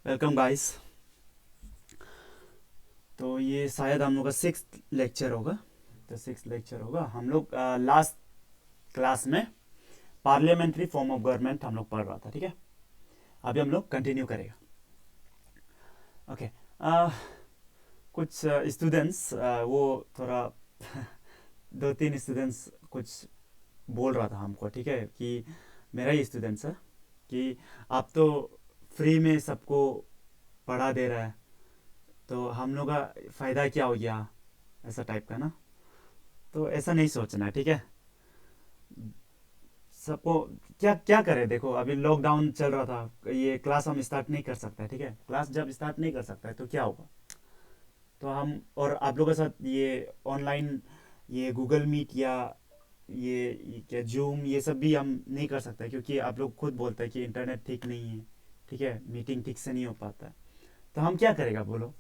Welcome guys. तो ये शायद हम लोग का सिक्स लेक्चर होगा। तो सिक्स लेक्चर होगा। हम लोग लास्ट क्लास में पार्लियामेंट्री फॉर्म ऑफ गवर्नमेंट हम लोग पढ़ रहा था, ठीक है। अभी हम लोग कंटिन्यू करेगा। ओके। कुछ स्टूडेंट्स वो थोड़ा दो तीन स्टूडेंट्स कुछ बोल रहा था हमको, ठीक है, कि मेरा ही स्टूडेंट्स है कि आप तो फ्री में सबको पढ़ा दे रहा है, तो हम लोग का फ़ायदा क्या हो गया, ऐसा टाइप का ना। तो ऐसा नहीं सोचना है, ठीक है। सबको क्या क्या करें, देखो अभी लॉकडाउन चल रहा था, ये क्लास हम स्टार्ट नहीं कर सकते, ठीक है। क्लास जब स्टार्ट नहीं कर सकता है तो क्या होगा। तो हम और आप लोगों के साथ ये ऑनलाइन ये गूगल मीट या ये क्या जूम ये सब भी हम नहीं कर सकते, क्योंकि आप लोग खुद बोलते हैं कि इंटरनेट ठीक नहीं है, ठीक है, मीटिंग ठीक से नहीं हो पाता है। तो हम क्या करेगा बोलो।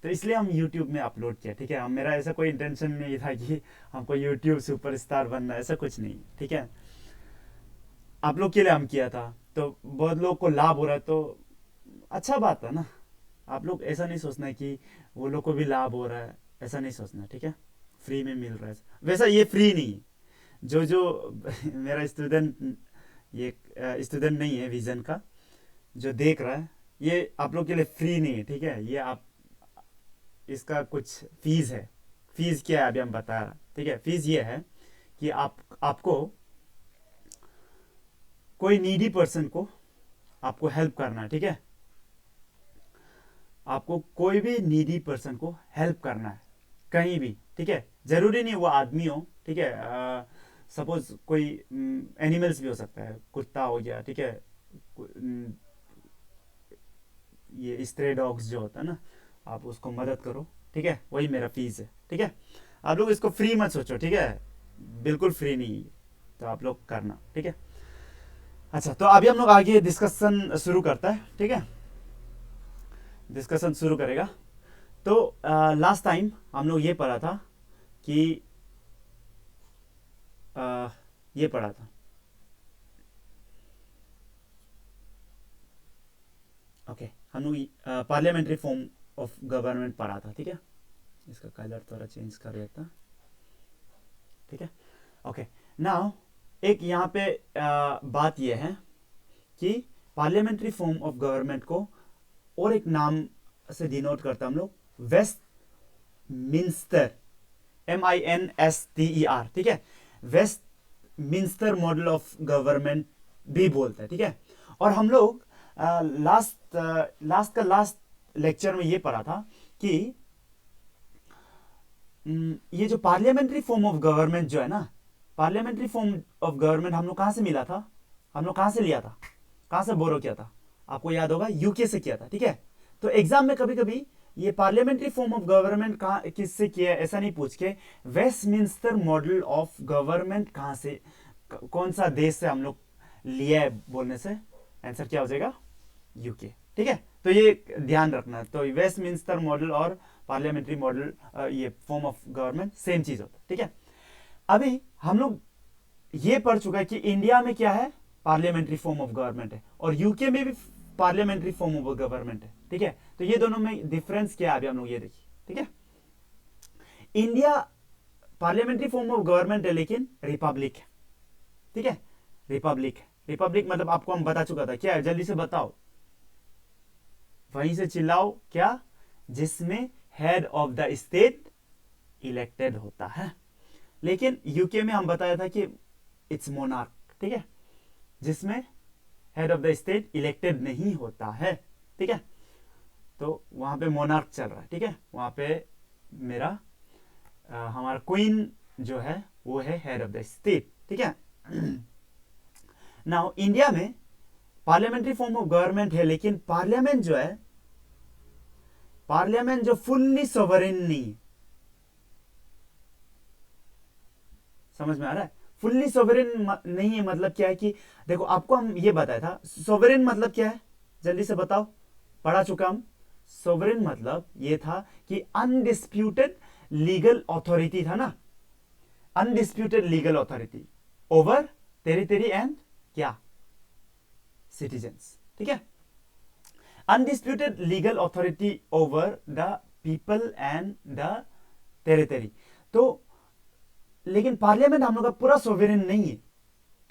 तो इसलिए हम YouTube में अपलोड किया, ठीक है। हम मेरा ऐसा कोई इंटेंशन नहीं था कि हमको YouTube सुपरस्टार बनना, ऐसा कुछ नहीं, ठीक है। आप लोग के लिए हम किया था, तो बहुत लोग को लाभ हो रहा है, तो अच्छा बात है ना। आप लोग ऐसा नहीं सोचना है कि वो लोग को भी लाभ हो रहा है, ऐसा नहीं सोचना, ठीक है। फ्री में मिल रहा है, वैसा ये फ्री नहीं है। जो जो मेरा स्टूडेंट, ये स्टूडेंट नहीं है विजन का, जो देख रहा है, ये आप लोग के लिए फ्री नहीं है, ठीक है। ये आप इसका कुछ फीस है। फीस क्या है अभी हम बता रहा, ठीक है। फीस ये है कि आपको कोई नीडी पर्सन को आपको हेल्प करना है, ठीक है। आपको कोई भी नीडी पर्सन को हेल्प करना है, कहीं भी, ठीक है। जरूरी नहीं वो आदमी हो, ठीक है। सपोज कोई एनिमल्स भी हो सकता है, कुत्ता हो गया, ठीक है। ये स्ट्रे डॉग्स जो होता है ना, आप उसको मदद करो, ठीक है। वही मेरा फीस है, ठीक है। आप लोग इसको फ्री मत सोचो, ठीक है। बिल्कुल फ्री नहीं है, तो आप लोग करना, ठीक है। अच्छा, तो अभी हम लोग आगे डिस्कशन शुरू करता है, ठीक है। डिस्कशन शुरू करेगा। तो लास्ट टाइम हम लोग ये पढ़ा था कि आ, ये पढ़ा था, ओके। हम लोग पार्लियामेंट्री फॉर्म ऑफ गवर्नमेंट पढ़ा था, ठीक है। इसका कलर थोड़ा चेंज कर देता, ठीक है। ओके। नाउ एक यहाँ पे बात यह है कि पार्लियामेंट्री फॉर्म ऑफ गवर्नमेंट को और एक नाम से डिनोट करता हम लोग, वेस्ट मिंस्टर, MINSTER, ठीक है। वेस्ट मिंस्टर मॉडल ऑफ गवर्नमेंट भी बोलते हैं, ठीक है। और हम लोग लास्ट लेक्चर में ये पढ़ा था कि ये जो पार्लियामेंट्री फॉर्म ऑफ गवर्नमेंट जो है ना, पार्लियामेंट्री फॉर्म ऑफ गवर्नमेंट हम लोग कहाँ से मिला था, हम लोग कहाँ से लिया था, कहाँ से बोरो किया था, आपको याद होगा, यूके से किया था, ठीक है। तो एग्जाम में कभी कभी ये पार्लियामेंट्री फॉर्म ऑफ गवर्नमेंट कहाँ किससे किया है ऐसा नहीं पूछ के, वेस्टमिंस्टर मॉडल ऑफ गवर्नमेंट कहाँ से, कौन सा देश से हम लोग लिया है बोलने से आंसर क्या हो जाएगा, यूके, ठीक है। तो ये ध्यान रखना। तो वेस्टमिंस्टर मॉडल और पार्लियामेंट्री मॉडल, ये फॉर्म ऑफ गवर्नमेंट सेम चीज होता है, ठीक है। अभी हम लोग ये पढ़ चुका है कि इंडिया में क्या है, पार्लियामेंट्री फॉर्म ऑफ गवर्नमेंट है, और यूके में भी पार्लियामेंट्री फॉर्म ऑफ गवर्नमेंट है, ठीक है। तो ये दोनों में डिफरेंस क्या है अभी हम लोग ये देखिए, ठीक है। India parliamentary form of government है, लेकिन रिपब्लिक है, ठीक है। रिपब्लिक है, रिपब्लिक मतलब आपको हम बता चुका था, क्या है जल्दी से बताओ, वहीं से चिल्लाओ, क्या, जिसमें head of the state elected होता है। लेकिन यूके में हम बताया था कि इट्स मोनार्क, ठीक है, जिसमें head of the state elected नहीं होता है, ठीक है। तो वहां पे मोनार्क चल रहा है, ठीक है। वहां पे मेरा हमारा क्वीन जो है वो है हेड ऑफ द स्टेट, ठीक है। नाउ इंडिया में पार्लियामेंट्री फॉर्म ऑफ गवर्नमेंट है, लेकिन पार्लियामेंट जो है, पार्लियामेंट जो फुल्ली सोवरेन नहीं है, समझ में आ रहा है। फुल्ली सोवरेन नहीं है मतलब क्या है कि देखो आपको हम ये बताया था, सोवरेन मतलब क्या है, जल्दी से बताओ, पढ़ा चुका हम। सोवरेन मतलब ये था कि अनडिस्प्यूटेड लीगल अथॉरिटी था ना, undisputed legal authority over territory and क्या, सिटीजन्स, ठीक है। Undisputed legal authority over the people and the territory. तो लेकिन पार्लियामेंट हम लोग का पूरा सोवरेन नहीं है,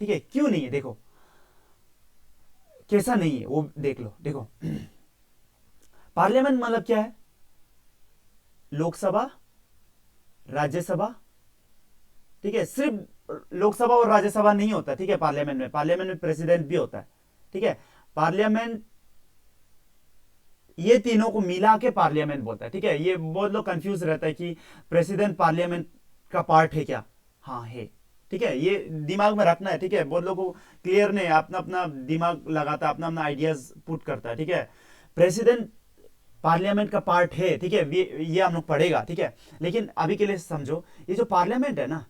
ठीक है। क्यों नहीं है, देखो कैसा नहीं है वो देख लो। देखो पार्लियामेंट मतलब क्या है, लोकसभा, राज्यसभा, ठीक है। सिर्फ लोकसभा और राज्यसभा नहीं होता, ठीक है। पार्लियामेंट में प्रेसिडेंट भी होता है, ठीक है। पार्लियामेंट ये तीनों को मिला के पार्लियामेंट बोलता है, ठीक है। ये बहुत लोग कंफ्यूज रहता है कि प्रेसिडेंट पार्लियामेंट का पार्ट है क्या, हाँ है, ठीक है। ये दिमाग में रखना है, ठीक है। बहुत लोगों को क्लियर नहीं, अपना अपना दिमाग लगाता है, अपना अपना आइडियाज पुट करता है, ठीक है। प्रेसिडेंट पार्लियामेंट का पार्ट है, ठीक है। ये हम लोग पढ़ेगा, ठीक है। लेकिन अभी के लिए समझो, ये जो पार्लियामेंट है ना,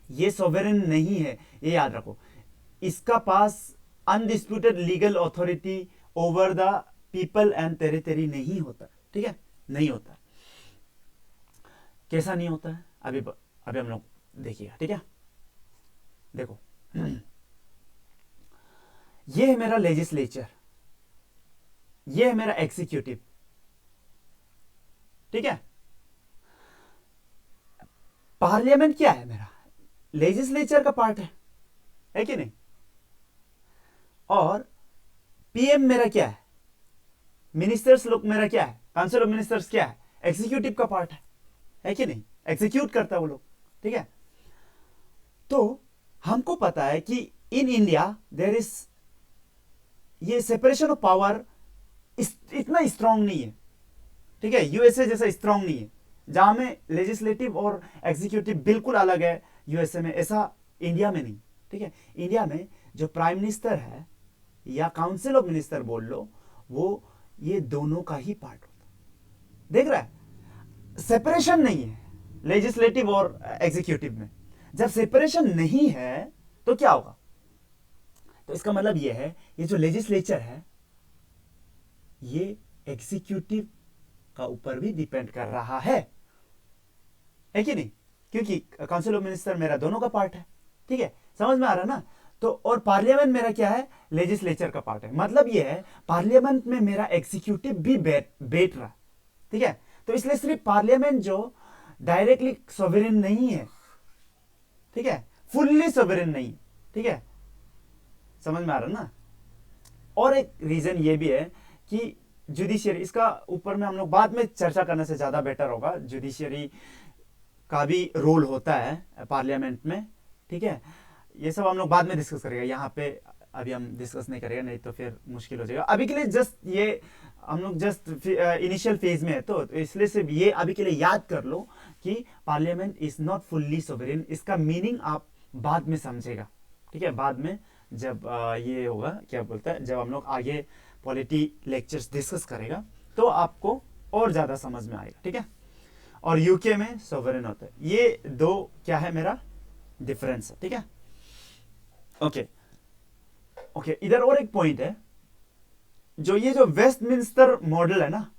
ये सोवरेन नहीं है, ये याद रखो। इसका पास undisputed legal authority over the people and territory नहीं होता, ठीक है, नहीं होता। कैसा नहीं होता है, अभी हम लोग देखिएगा, ठीक है। देखो ये है मेरा लेजिस्लेचर, ये है मेरा एग्जीक्यूटिव, ठीक है। पार्लियामेंट क्या है, मेरा लेजिस्लेचर का पार्ट है कि नहीं। और पीएम मेरा क्या है, मिनिस्टर्स लोग मेरा क्या है, काउंसिल ऑफ मिनिस्टर्स क्या है, एग्जीक्यूटिव का पार्ट है कि नहीं, एग्जीक्यूट करता है वो लोग, ठीक है। तो हमको पता है कि इन इंडिया देयर इज ये सेपरेशन ऑफ पावर इतना स्ट्रांग नहीं है, ठीक है। यूएसए जैसा स्ट्रांग नहीं है, जहां में लेजिस्लेटिव और एग्जीक्यूटिव बिल्कुल अलग है यूएसए में, ऐसा इंडिया में नहीं, ठीक है। इंडिया में जो प्राइम मिनिस्टर है या काउंसिल ऑफ मिनिस्टर बोल लो, वो ये दोनों का ही पार्ट होता है। देख रहा है, सेपरेशन नहीं है लेजिस्लेटिव और एग्जीक्यूटिव में। जब सेपरेशन नहीं है तो क्या होगा, तो इसका मतलब यह है, ये जो लेजिस्लेचर है ये एग्जीक्यूटिव का ऊपर भी डिपेंड कर रहा है कि नहीं, क्योंकि काउंसिल ऑफ मिनिस्टर मेरा दोनों का पार्ट है, ठीक है। समझ में आ रहा है ना। तो और पार्लियामेंट मेरा क्या है, लेजिस्लेचर का पार्ट है। मतलब यह है पार्लियामेंट में मेरा एग्जीक्यूटिव भी बैठ रहा है, ठीक है। तो इसलिए सिर्फ पार्लियामेंट जो डायरेक्टली सोवरेन नहीं है, ठीक है, फुल्ली सोवरेन नहीं, ठीक है। समझ में आ रहा ना। और एक रीजन ये भी है कि जुडिशियरी, इसका ऊपर में हम लोग बाद में चर्चा करने से ज्यादा बेटर होगा। जुडिशियरी का भी रोल होता है पार्लियामेंट में, ठीक है। ये सब हम लोग बाद में डिस्कस करेंगे, यहाँ पे अभी हम डिस्कस नहीं करेंगे, नहीं तो फिर मुश्किल हो जाएगा। अभी के लिए जस्ट ये हम लोग जस्ट इनिशियल फेज में है, तो इसलिए सिर्फ ये अभी के लिए याद कर लो कि parliament is not fully sovereign. इसका मीनिंग आप बाद में समझेगा, ठीक है। बाद में जब ये होगा, क्या बोलता है, जब हम लोग आगे पॉलिटी लेक्चर्स डिस्कस करेगा तो आपको और ज्यादा समझ में आएगा, ठीक है। और यूके में सोवरेन होता है। ये दो क्या है मेरा डिफरेंस है, ठीक है। ओके ओके, इधर और एक पॉइंट है, जो ये जो वेस्टमिंस्टर मॉडल है ना,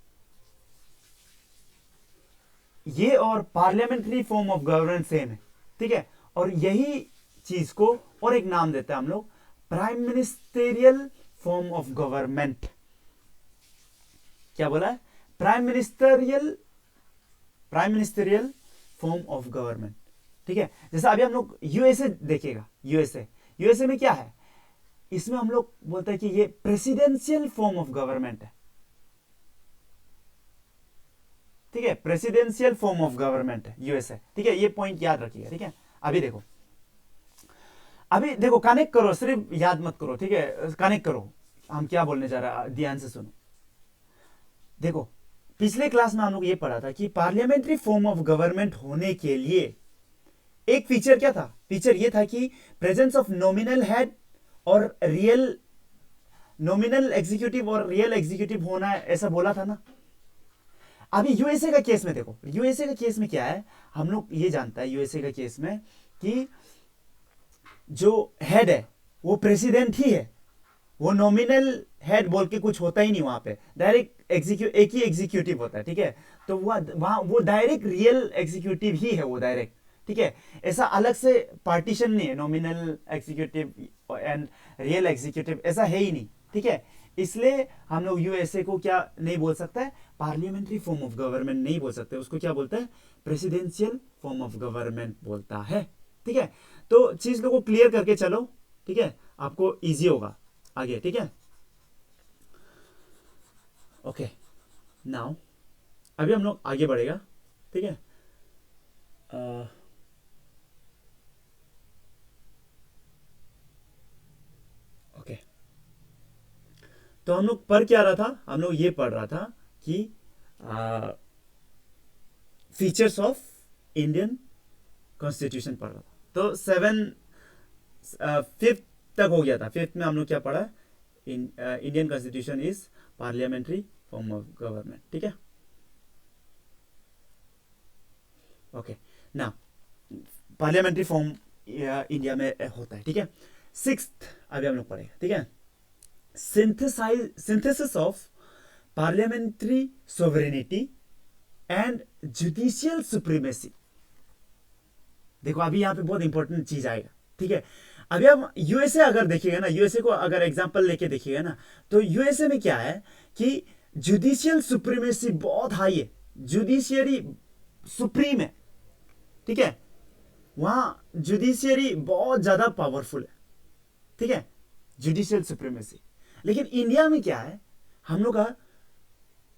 ये और parliamentary form of governance same है, ठीक है। और यही चीज को और एक नाम देते हैं हम लोग, prime ministerial form of government. क्या बोला है, prime ministerial form of government, ठीक है। जैसा अभी हम लोग यूएसए देखेगा, यूएसए में क्या है, इसमें हम लोग बोलते हैं कि ये प्रेसिडेंशियल फॉर्म ऑफ गवर्नमेंट है, ठीक है। प्रेसिडेंशियल फॉर्म ऑफ गवर्नमेंट है यूएसए, ठीक है। ये पॉइंट याद रखिएगा, ठीक है। अभी देखो कनेक्ट करो, सिर्फ याद मत करो, ठीक है। कनेक्ट करो, हम क्या बोलने जा रहा है, ध्यान से सुनो। देखो पिछले क्लास में हम लोग ये पढ़ा था कि पार्लियामेंट्री फॉर्म ऑफ गवर्नमेंट होने के लिए एक फीचर क्या था, फीचर ये था कि प्रेजेंस ऑफ नॉमिनल हेड और रियल नॉमिनल एग्जीक्यूटिव और रियल एग्जीक्यूटिव होना, ऐसा बोला था ना। अभी यूएसए का केस में देखो, यूएसए का केस में क्या है, हम लोग ये जानता है यूएसए का केस में कि जो हेड है वो प्रेसिडेंट ही है, वो नॉमिनल हेड बोल के कुछ होता ही नहीं वहां पे, डायरेक्ट एक ही एग्जीक्यूटिव होता है, ठीक है। तो वहां वो डायरेक्ट रियल एग्जीक्यूटिव ही है, वो डायरेक्ट, ठीक है। ऐसा अलग से पार्टीशन नहीं है, nominal executive and real executive, ऐसा है ही नहीं, ठीक है। इसलिए हम लोग यूएसए को क्या नहीं बोल सकते, पार्लियामेंट्री फॉर्म ऑफ गवर्नमेंट नहीं बोल सकते, उसको क्या बोलते हैं, प्रेसिडेंशियल फॉर्म ऑफ गवर्नमेंट बोलता है। ठीक है, तो चीज लोगों को क्लियर करके चलो, ठीक है, आपको इजी होगा आगे। ठीक है, ओके, नाउ अभी हम लोग आगे बढ़ेगा। ठीक है, ओके, तो हम लोग पढ़ क्या रहा था, हम लोग ये पढ़ रहा था कि फीचर्स ऑफ इंडियन कॉन्स्टिट्यूशन पढ़ रहा था। तो 5th तक हो गया था। 5th में हम लोग क्या पढ़ा, Indian constitution is parliamentary form of government. ठीक है, ओके, ना पार्लियामेंट्री फॉर्म इंडिया में होता है। ठीक है, 6th अभी हम लोग पढ़ेगा। ठीक है, synthesis of parliamentary sovereignty and judicial supremacy. देखो अभी यहां पे बहुत इंपॉर्टेंट चीज आएगा। ठीक है, अभी हम यूएसए अगर देखिएगा ना, यूएसए को अगर एग्जांपल लेके देखिएगा ना, तो यूएसए में क्या है कि जुडिशियल सुप्रीमेसी बहुत हाई है, जुडिशियरी सुप्रीम है। ठीक है, वहां जुडिशियरी बहुत ज्यादा पावरफुल है। ठीक है, जुडिशियल सुप्रीमेसी। लेकिन इंडिया में क्या है, हम लोग का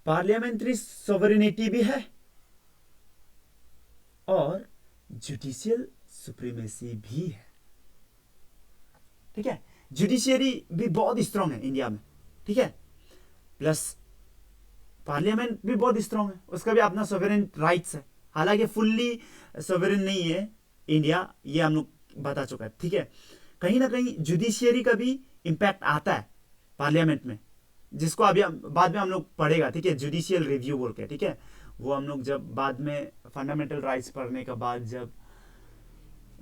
पार्लियामेंट्री सोवरेनिटी भी है और जुडिशियल सुप्रीमेसी भी है। ठीक है, जुडिशियरी भी बहुत स्ट्रांग है इंडिया में। ठीक है, प्लस पार्लियामेंट भी बहुत स्ट्रांग है, उसका भी अपना सोवरेन राइट्स है। हालांकि फुल्ली सोवरेन नहीं है इंडिया, ये हम लोग बता चुका है। ठीक है, कहीं ना कहीं जुडिशियरी का भी इंपैक्ट आता है पार्लियामेंट में, जिसको अभी बाद में हम लोग पढ़ेगा। ठीक है, जुडिशियल रिव्यू बोल के। ठीक है, वो हम लोग जब बाद में फंडामेंटल राइट्स पढ़ने के बाद जब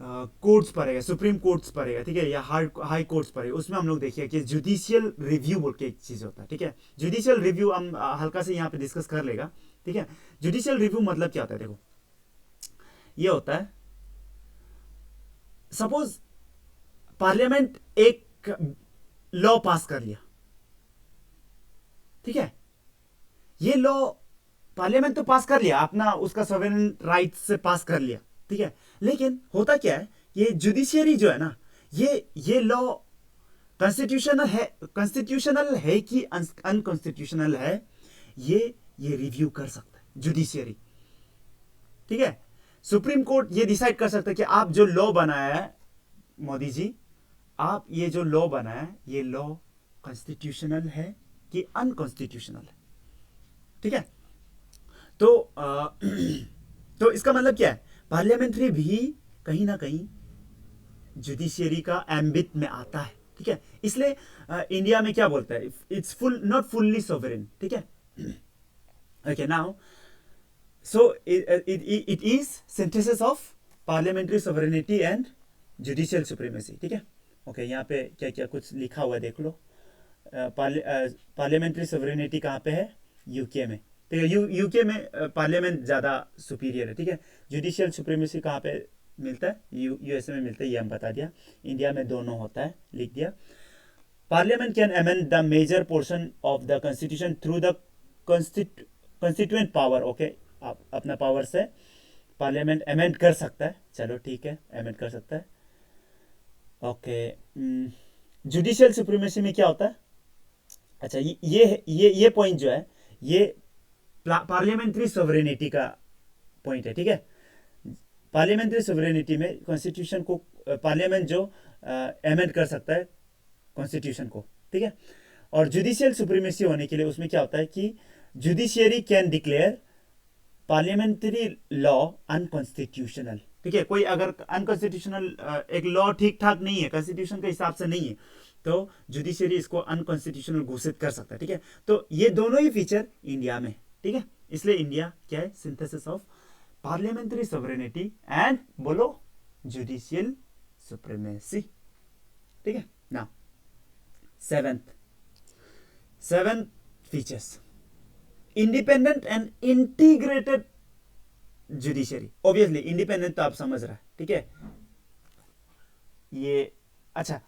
कोर्ट्स पढ़ेगा, सुप्रीम कोर्ट्स पढ़ेगा, ठीक है, या हाई कोर्ट्स पढ़ेगा, उसमें हम लोग देखिए कि जुडिशियल रिव्यू बोल के एक चीज होता है। ठीक है, जुडिशियल रिव्यू हम हल्का से यहाँ पे डिस्कस कर लेगा। ठीक है, जुडिशियल रिव्यू मतलब क्या होता है, देखो ये होता है, सपोज पार्लियामेंट एक लॉ पास कर लिया। ठीक है, ये लॉ पार्लियामेंट तो पास कर लिया, अपना उसका सोवरेन राइट से पास कर लिया। ठीक है, लेकिन होता क्या है, ये जुडिशियरी जो है ना, ये लॉ कॉन्स्टिट्यूशनल है कि अनकॉन्स्टिट्यूशनल है, ये रिव्यू कर सकता है जुडिशियरी। ठीक है, सुप्रीम कोर्ट ये डिसाइड कर सकता है कि आप जो लॉ बनाया है मोदी जी, आप ये जो लॉ बनाया है, ये लॉ कॉन्स्टिट्यूशनल है कि अनकॉन्स्टिट्यूशनल है। ठीक है, तो इसका मतलब क्या है, पार्लियामेंट्री भी कहीं ना कहीं जुडिशियरी का एम्बिट में आता है। ठीक है, इसलिए इंडिया में क्या बोलता है, इट्स नॉट फुल्ली सोवरेन। ठीक है, okay, now so it is synthesis of parliamentary sovereignty and judicial supremacy. ठीक है, ओके, यहाँ पे क्या क्या कुछ लिखा हुआ है देख लो। पार्लियामेंट्री सोवरेनिटी कहाँ पे है, यूके में। ठीक है, यूके में पार्लियामेंट ज़्यादा सुपीरियर है। ठीक है, जुडिशियल सुप्रीमेसी कहाँ पे मिलता है, यूएसए में मिलता है, ये हम बता दिया। इंडिया में दोनों होता है, लिख दिया। Parliament can amend the major portion of the constitution through the constituent power. Okay, आप अपना पावर से पार्लियामेंट अमेंड कर सकता है। चलो ठीक है, अमेंड कर सकता है। ओके, जुडिशियल सुप्रीमेसी में क्या होता है, अच्छा ये पॉइंट जो है, ये पार्लियामेंट्री सोवरेनिटी का पॉइंट है। ठीक है, पार्लियामेंट्री सोवरेनिटी में कॉन्स्टिट्यूशन को पार्लियामेंट जो अमेंड कर सकता है कॉन्स्टिट्यूशन को। ठीक है, और जुडिशियल सुप्रीमेसी होने के लिए उसमें क्या होता है कि judiciary can declare parliamentary law unconstitutional. ठीक है, कोई अगर अनकॉन्स्टिट्यूशनल एक लॉ ठीक ठाक नहीं है, कॉन्स्टिट्यूशन के हिसाब से नहीं है, तो जुडिशियरी इसको अनकॉन्स्टिट्यूशनल घोषित कर सकता है। ठीक है, तो ये दोनों ही फीचर इंडिया में। ठीक है, इसलिए इंडिया क्या है, synthesis of parliamentary sovereignty and बोलो जुडिशियल सुप्रीमेसी। ठीक है, now seventh features, independent and integrated judiciary. Obviously independent तो आप समझ रहा है। ठीक है, ये अच्छा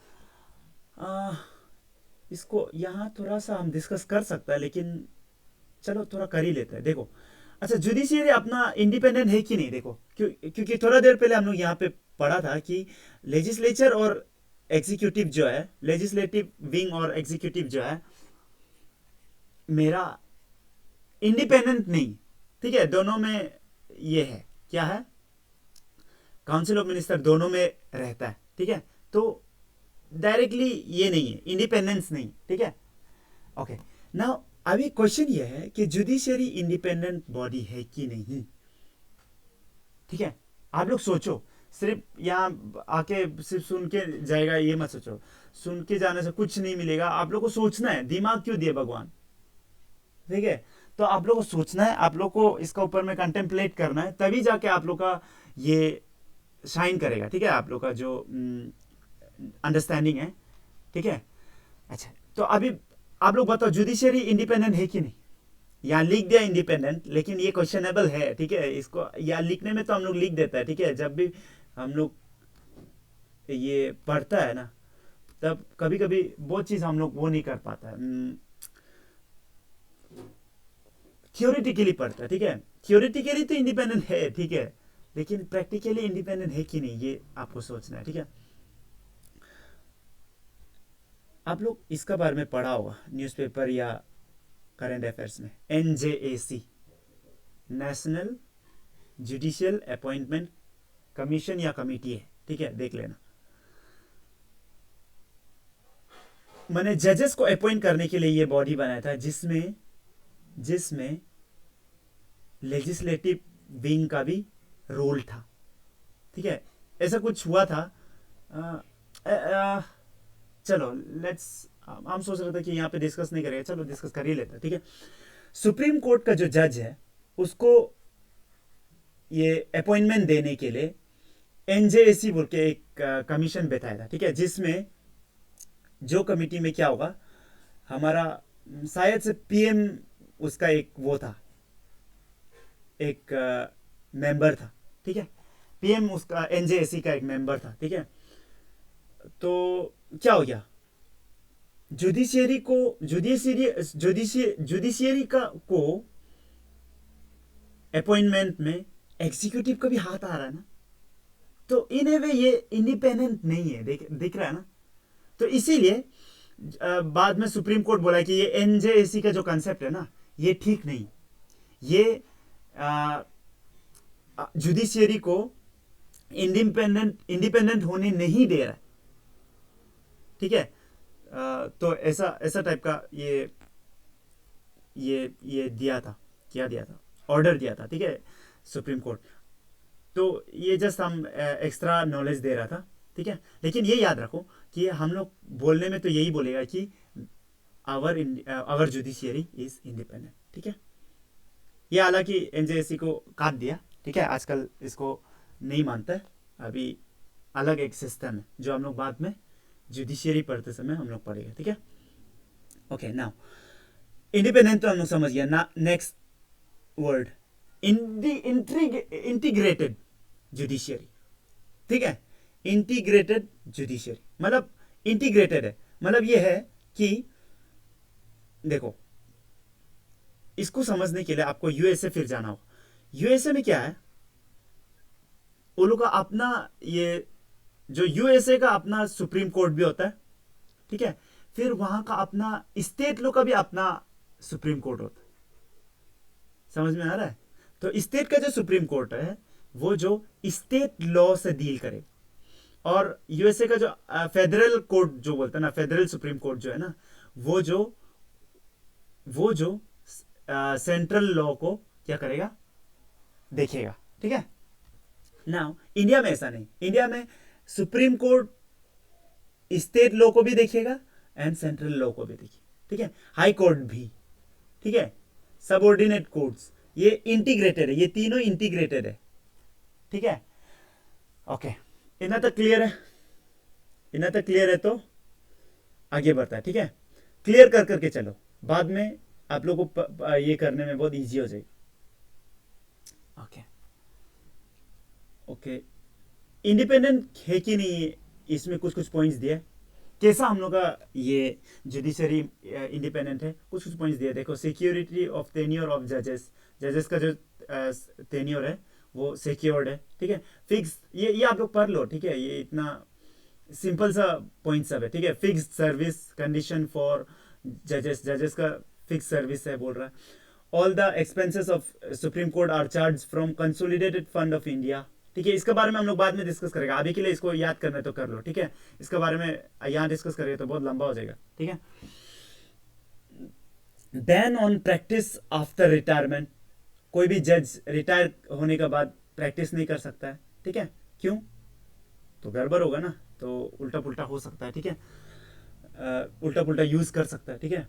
इसको यहाँ थोड़ा सा हम डिस्कस कर सकते हैं, लेकिन चलो थोड़ा कर ही लेते हैं। देखो, अच्छा, जुडिशियरी अपना इंडिपेंडेंट है कि नहीं? देखो, क्योंकि थोड़ा देर पहले हम लोग यहाँ पे पढ़ा था कि लेजिस्लेचर और एग्जीक्यूटिव जो है, लेजिस्लेटिव विंग और एग्जीक्यूटिव जो है मेरा इंडिपेंडेंट नहीं, ठीक है, दोनों में ये है, क्या है, काउंसिल ऑफ मिनिस्टर दोनों में रहता है, ठीक है, तो डायरेक्टली ये नहीं है, इंडिपेंडेंस नहीं, ठीक है। ओके, नाउ अभी क्वेश्चन ये है कि जुडिशियरी इंडिपेंडेंट बॉडी है कि नहीं, ठीक है। आप लोग सोचो, सिर्फ यहाँ आके सिर्फ सुन के जाएगा ये मत सोचो, सुन के जाने से कुछ नहीं मिलेगा, आप लोग को सोचना है, दिमाग क्यों दिए भगवान, ठीक है। तो आप लोग को सोचना है, आप लोग को इसका ऊपर में कंटेम्पलेट करना है, तभी जाके आप लोग का ये शाइन करेगा, ठीक है, आप लोग का जो अंडरस्टैंडिंग है, ठीक है। अच्छा, तो अभी आप लोग बताओ, जुडिशियरी इंडिपेंडेंट है कि नहीं? यहाँ लिख दिया इंडिपेंडेंट, लेकिन ये क्वेश्चनेबल है, ठीक है, इसको यहाँ लिखने में तो हम लोग लिख देता है, ठीक है, जब भी हम लोग ये पढ़ता है ना, तब कभी कभी बहुत चीज हम लोग वो नहीं कर पाता, थियोरिटिकली पढ़ता है, ठीक है, थियोरिटिकली तो इंडिपेंडेंट है, ठीक है, लेकिन प्रैक्टिकली इंडिपेंडेंट है कि नहीं, ये आपको सोचना है, ठीक है। आप लोग इसका बारे में पढ़ा होगा न्यूज़पेपर या करंट अफेयर्स में, NJAC, national judicial appointment commission या कमिटी है, ठीक है, देख लेना। मैंने जजेस को अपॉइंट करने के लिए ये बॉडी बनाया था, जिसमें लेजिस्लेटिव विंग का भी रोल था, ठीक है, ऐसा कुछ हुआ था। चलो लेट्स, हम सोच रहे थे कि यहाँ पे डिस्कस नहीं करेंगे, चलो डिस्कस कर ही लेते हैं, ठीक है। सुप्रीम कोर्ट का जो जज है उसको ये अपॉइंटमेंट देने के लिए एनजेएसी बोल के एक कमीशन बैठाया था, ठीक है, जिसमें जो कमिटी में क्या होगा, हमारा शायद से पीएम उसका एक वो था, एक मेंबर था, ठीक है, पीएम उसका एनजेएसी का एक मेंबर था, ठीक है। तो क्या हो गया, जुडिशियरी का को अपॉइंटमेंट में एग्जीक्यूटिव का भी हाथ आ रहा है ना, तो इन ए वे ये इंडिपेंडेंट नहीं है, दिख रहा है ना। तो इसीलिए बाद में सुप्रीम कोर्ट बोला कि ये एनजेएसी का जो कंसेप्ट है ना, ये ठीक नहीं, ये जुडिशियरी को इंडिपेंडेंट होने नहीं दे रहा है, ठीक है। तो ऐसा टाइप का ये दिया था, क्या दिया था, ऑर्डर दिया था, ठीक है, सुप्रीम कोर्ट। तो ये जस्ट हम एक्स्ट्रा नॉलेज दे रहा था, ठीक है, लेकिन ये याद रखो कि हम लोग बोलने में तो यही बोलेगा कि आवर जुडिशियरी इज इंडिपेंडेंट, ठीक है। ये हालांकि एनजेएससी को काट दिया, ठीक है, आजकल इसको नहीं मानता है, अभी अलग एक सिस्टम है जो हम लोग बाद में जुडिशियरी पढ़ते समय हम लोग पढ़ेंगे, ठीक है। ओके, नाउ इंडिपेंडेंट तो हम लोग समझ गया ना। नेक्स्ट वर्ड, इंटीग्रेटेड जुडिशियरी, ठीक है, इंटीग्रेटेड जुडिशियरी मतलब इंटीग्रेटेड है, मतलब ये है कि देखो, इसको समझने के लिए आपको यूएसए फिर जाना हो। यूएसए में क्या है, वो लोग का अपना ये जो यूएसए का अपना सुप्रीम कोर्ट भी होता है, ठीक है, फिर वहां का अपना स्टेट लो का भी अपना सुप्रीम कोर्ट होता है, समझ में आ रहा है। तो स्टेट का जो सुप्रीम कोर्ट है वो जो स्टेट लॉ से डील करे, और यूएसए का जो फेडरल कोर्ट जो बोलता है ना, फेडरल सुप्रीम कोर्ट जो है ना, वो जो सेंट्रल लॉ को क्या करेगा, देखेगा, ठीक है। नाउ इंडिया में ऐसा नहीं, इंडिया में सुप्रीम कोर्ट स्टेट लॉ को भी देखेगा एंड सेंट्रल लॉ को भी देखेगा, ठीक है, हाई कोर्ट भी, ठीक है, सबऑर्डिनेट कोर्ट्स, ये इंटीग्रेटेड है, ये तीनों इंटीग्रेटेड है, ठीक है। ओके, इतना तक क्लियर है, इतना तक क्लियर है, तो आगे बढ़ता है, ठीक है, क्लियर कर करके चलो, बाद में आप लोगों को ये करने में बहुत इजी हो जाएगी। ओके ओके, इंडिपेंडेंट है कि नहीं, इसमें कुछ कुछ पॉइंट्स दिए, कैसा हम लोग का ये जुडिशरी इंडिपेंडेंट है, कुछ कुछ पॉइंट्स दिए। देखो, सिक्योरिटी ऑफ टेन्योर ऑफ जजेस, जजेस का जो टेन्योर है वो सिक्योर्ड है, ठीक है। फिक्स, ये आप लोग पढ़ लो, ठीक है, ये इतना सिंपल सा पॉइंट सब है, ठीक है। फिक्स सर्विस कंडीशन फॉर जजेस, जजेस का फिक्स सर्विस है बोल रहा है। All the expenses of supreme court are charge from consolidated fund of India, ठीक है। इसके बारे में हम लोग बाद में डिस्कस करेगा, अभी के लिए इसको याद करना है तो कर लो, ठीक है। इसके बारे में यहाँ डिस्कस करेंगे तो बहुत लंबा हो जाएगा, ठीक है। Ban on practice after retirement, कोई भी जज रिटायर होने के बाद प्रैक्टिस नहीं कर सकता है, ठीक है। क्यों? तो गड़बड़ होगा ना, तो उल्टा पुल्टा हो सकता है, ठीक है। उल्टा पुल्टा यूज कर सकता है, ठीक है।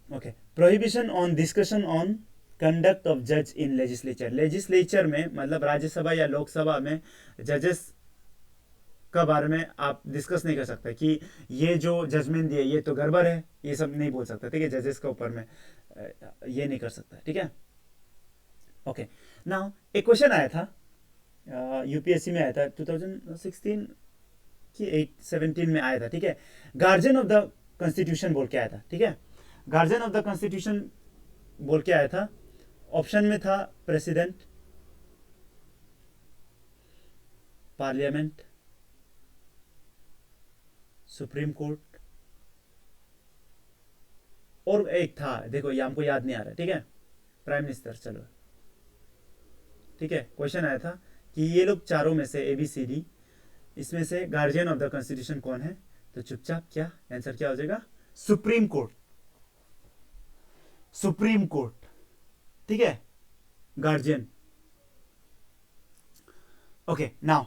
Okay, prohibition on discussion on conduct of जज इन लेजिस्लेचर, लेजिस्लेचर में मतलब राज्यसभा या लोकसभा में जजेस का बारे में आप डिस्कस नहीं कर सकते कि ये जो जजमेंट दिए ये तो गड़बड़ है, ये सब नहीं बोल सकते, ठीक है। जजेस के ऊपर में ये नहीं कर सकता, ठीक है। ओके, नाउ एक क्वेश्चन आया था यूपीएससी में, आया था 2016 कि 8-17 में आया था, ठीक है। गार्जियन ऑफ द कॉन्स्टिट्यूशन बोल के आया था, ठीक है। गार्जियन ऑफ द कॉन्स्टिट्यूशन बोल के आया था। ऑप्शन में था प्रेसिडेंट, पार्लियामेंट, सुप्रीम कोर्ट, और एक था, देखो ये हमको याद नहीं आ रहा, ठीक है, प्राइम मिनिस्टर। चलो ठीक है, क्वेश्चन आया था कि ये लोग चारों में से ABCD, इसमें से गार्जियन ऑफ द कॉन्स्टिट्यूशन कौन है? तो चुपचाप क्या आंसर क्या हो जाएगा? सुप्रीम कोर्ट, सुप्रीम कोर्ट, ठीक है, गार्जियन। ओके, नाउ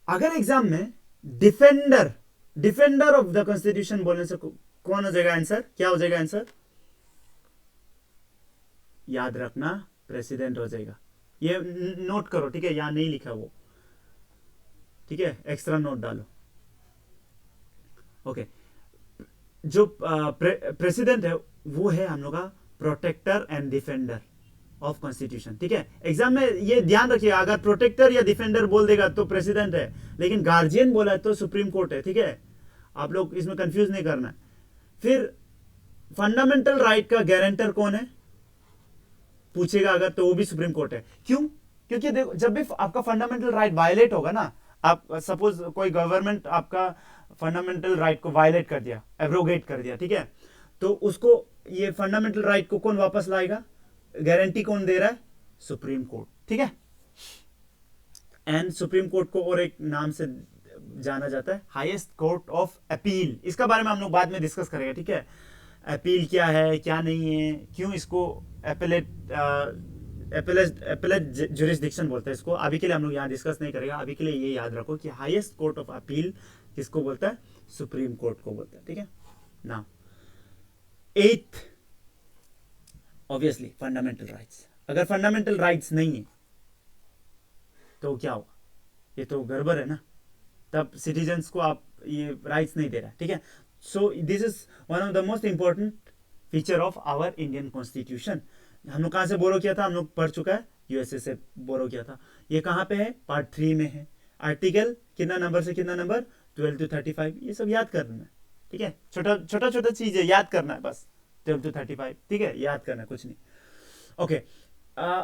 अगर एग्जाम में defender, defender of the constitution बोलने से कौन हो जाएगा आंसर? क्या हो जाएगा आंसर? याद रखना, प्रेसिडेंट हो जाएगा। ये नोट करो, ठीक है, यहां नहीं लिखा वो, ठीक है, एक्स्ट्रा नोट डालो। ओके, जो प्रेसिडेंट है वो है हम लोग का protector and defender of constitution, ठीक है। एग्जाम में ये ध्यान रखिए, अगर प्रोटेक्टर या डिफेंडर बोल देगा तो प्रेसिडेंट है, लेकिन गार्जियन बोला तो सुप्रीम कोर्ट है, ठीक है। आप लोग इसमें कंफ्यूज नहीं करना है। फिर फंडामेंटल राइट का गारंटर कौन है पूछेगा अगर, तो वो भी सुप्रीम कोर्ट है। क्यों? क्योंकि देखो, जब भी आपका फंडामेंटल राइट वायलेट होगा ना, आप सपोज कोई गवर्नमेंट आपका फंडामेंटल राइट को वायलेट कर दिया, एब्रोगेट कर दिया, ठीक है, तो उसको, ये फंडामेंटल राइट को कौन वापस लाएगा? गारंटी कौन दे रहा है? सुप्रीम कोर्ट, ठीक है। एंड सुप्रीम कोर्ट को और एक नाम से जाना जाता है, हाईएस्ट कोर्ट ऑफ अपील। इसका बारे में हम लोग बाद में डिस्कस करेंगे, ठीक है। अपील क्या है, क्या नहीं है, क्यों इसको एपेलेट जुरिस्डिक्शन बोलते हैं इसको। अभी के लिए हम लोग यहाँ डिस्कस नहीं करेगा, अभी के लिए ये याद रखो कि हाईएस्ट कोर्ट ऑफ अपील किसको बोलता है? सुप्रीम कोर्ट को बोलता है, ठीक है ना। 8th, obviously fundamental rights. अगर फंडामेंटल राइट्स नहीं है तो क्या होगा? ये तो गड़बड़ है ना, तब सिटीजन्स को आप ये राइट्स नहीं दे रहा, ठीक है। So this is one of the most important feature of our Indian constitution. हम लोग कहाँ से बोरो किया था? हम लोग पढ़ चुका है, यूएसए से बोरो किया था। ये कहाँ पे है? पार्ट 3 में है। आर्टिकल कितना नंबर से कितना नंबर? 12 to 35। ये सब याद करना है, ठीक है। छोटा छोटा छोटा चीज है, याद करना है बस। 12 to 35, ठीक है, याद करना है, कुछ नहीं। Okay,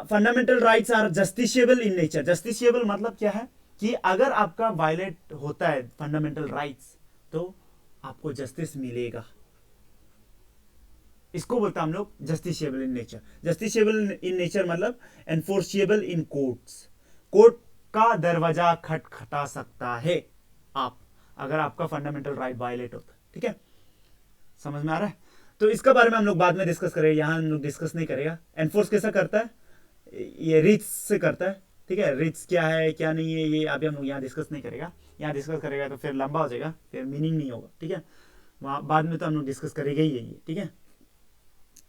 fundamental rights are justiciable in nature. Justiciable मतलब क्या है कि अगर आपका वायलेट होता है फंडामेंटल राइट्स तो आपको जस्टिस मिलेगा। इसको बोलता हम लोग justiciable in nature. Justiciable in nature मतलब एनफोर्सिएबल इन कोर्ट्स। कोर्ट का दरवाजा खटखटा सकता है आप, अगर आपका फंडामेंटल राइट वायलेट होता है, ठीक है। समझ में आ रहा है? तो इसका बारे में हम लोग बाद में डिस्कस करेंगे, यहां हम लोग डिस्कस नहीं करेगा। एनफोर्स कैसा करता है? ये रिट्स से करता है, ठीक है। रिट्स क्या है क्या नहीं है ये अभी हम लोग यहाँ डिस्कस नहीं करेगा। यहाँ डिस्कस करेगा तो फिर लंबा हो जाएगा, फिर मीनिंग नहीं होगा, ठीक है। वहाँ बाद में तो हम लोग डिस्कस करेंगे ही ये, ठीक है।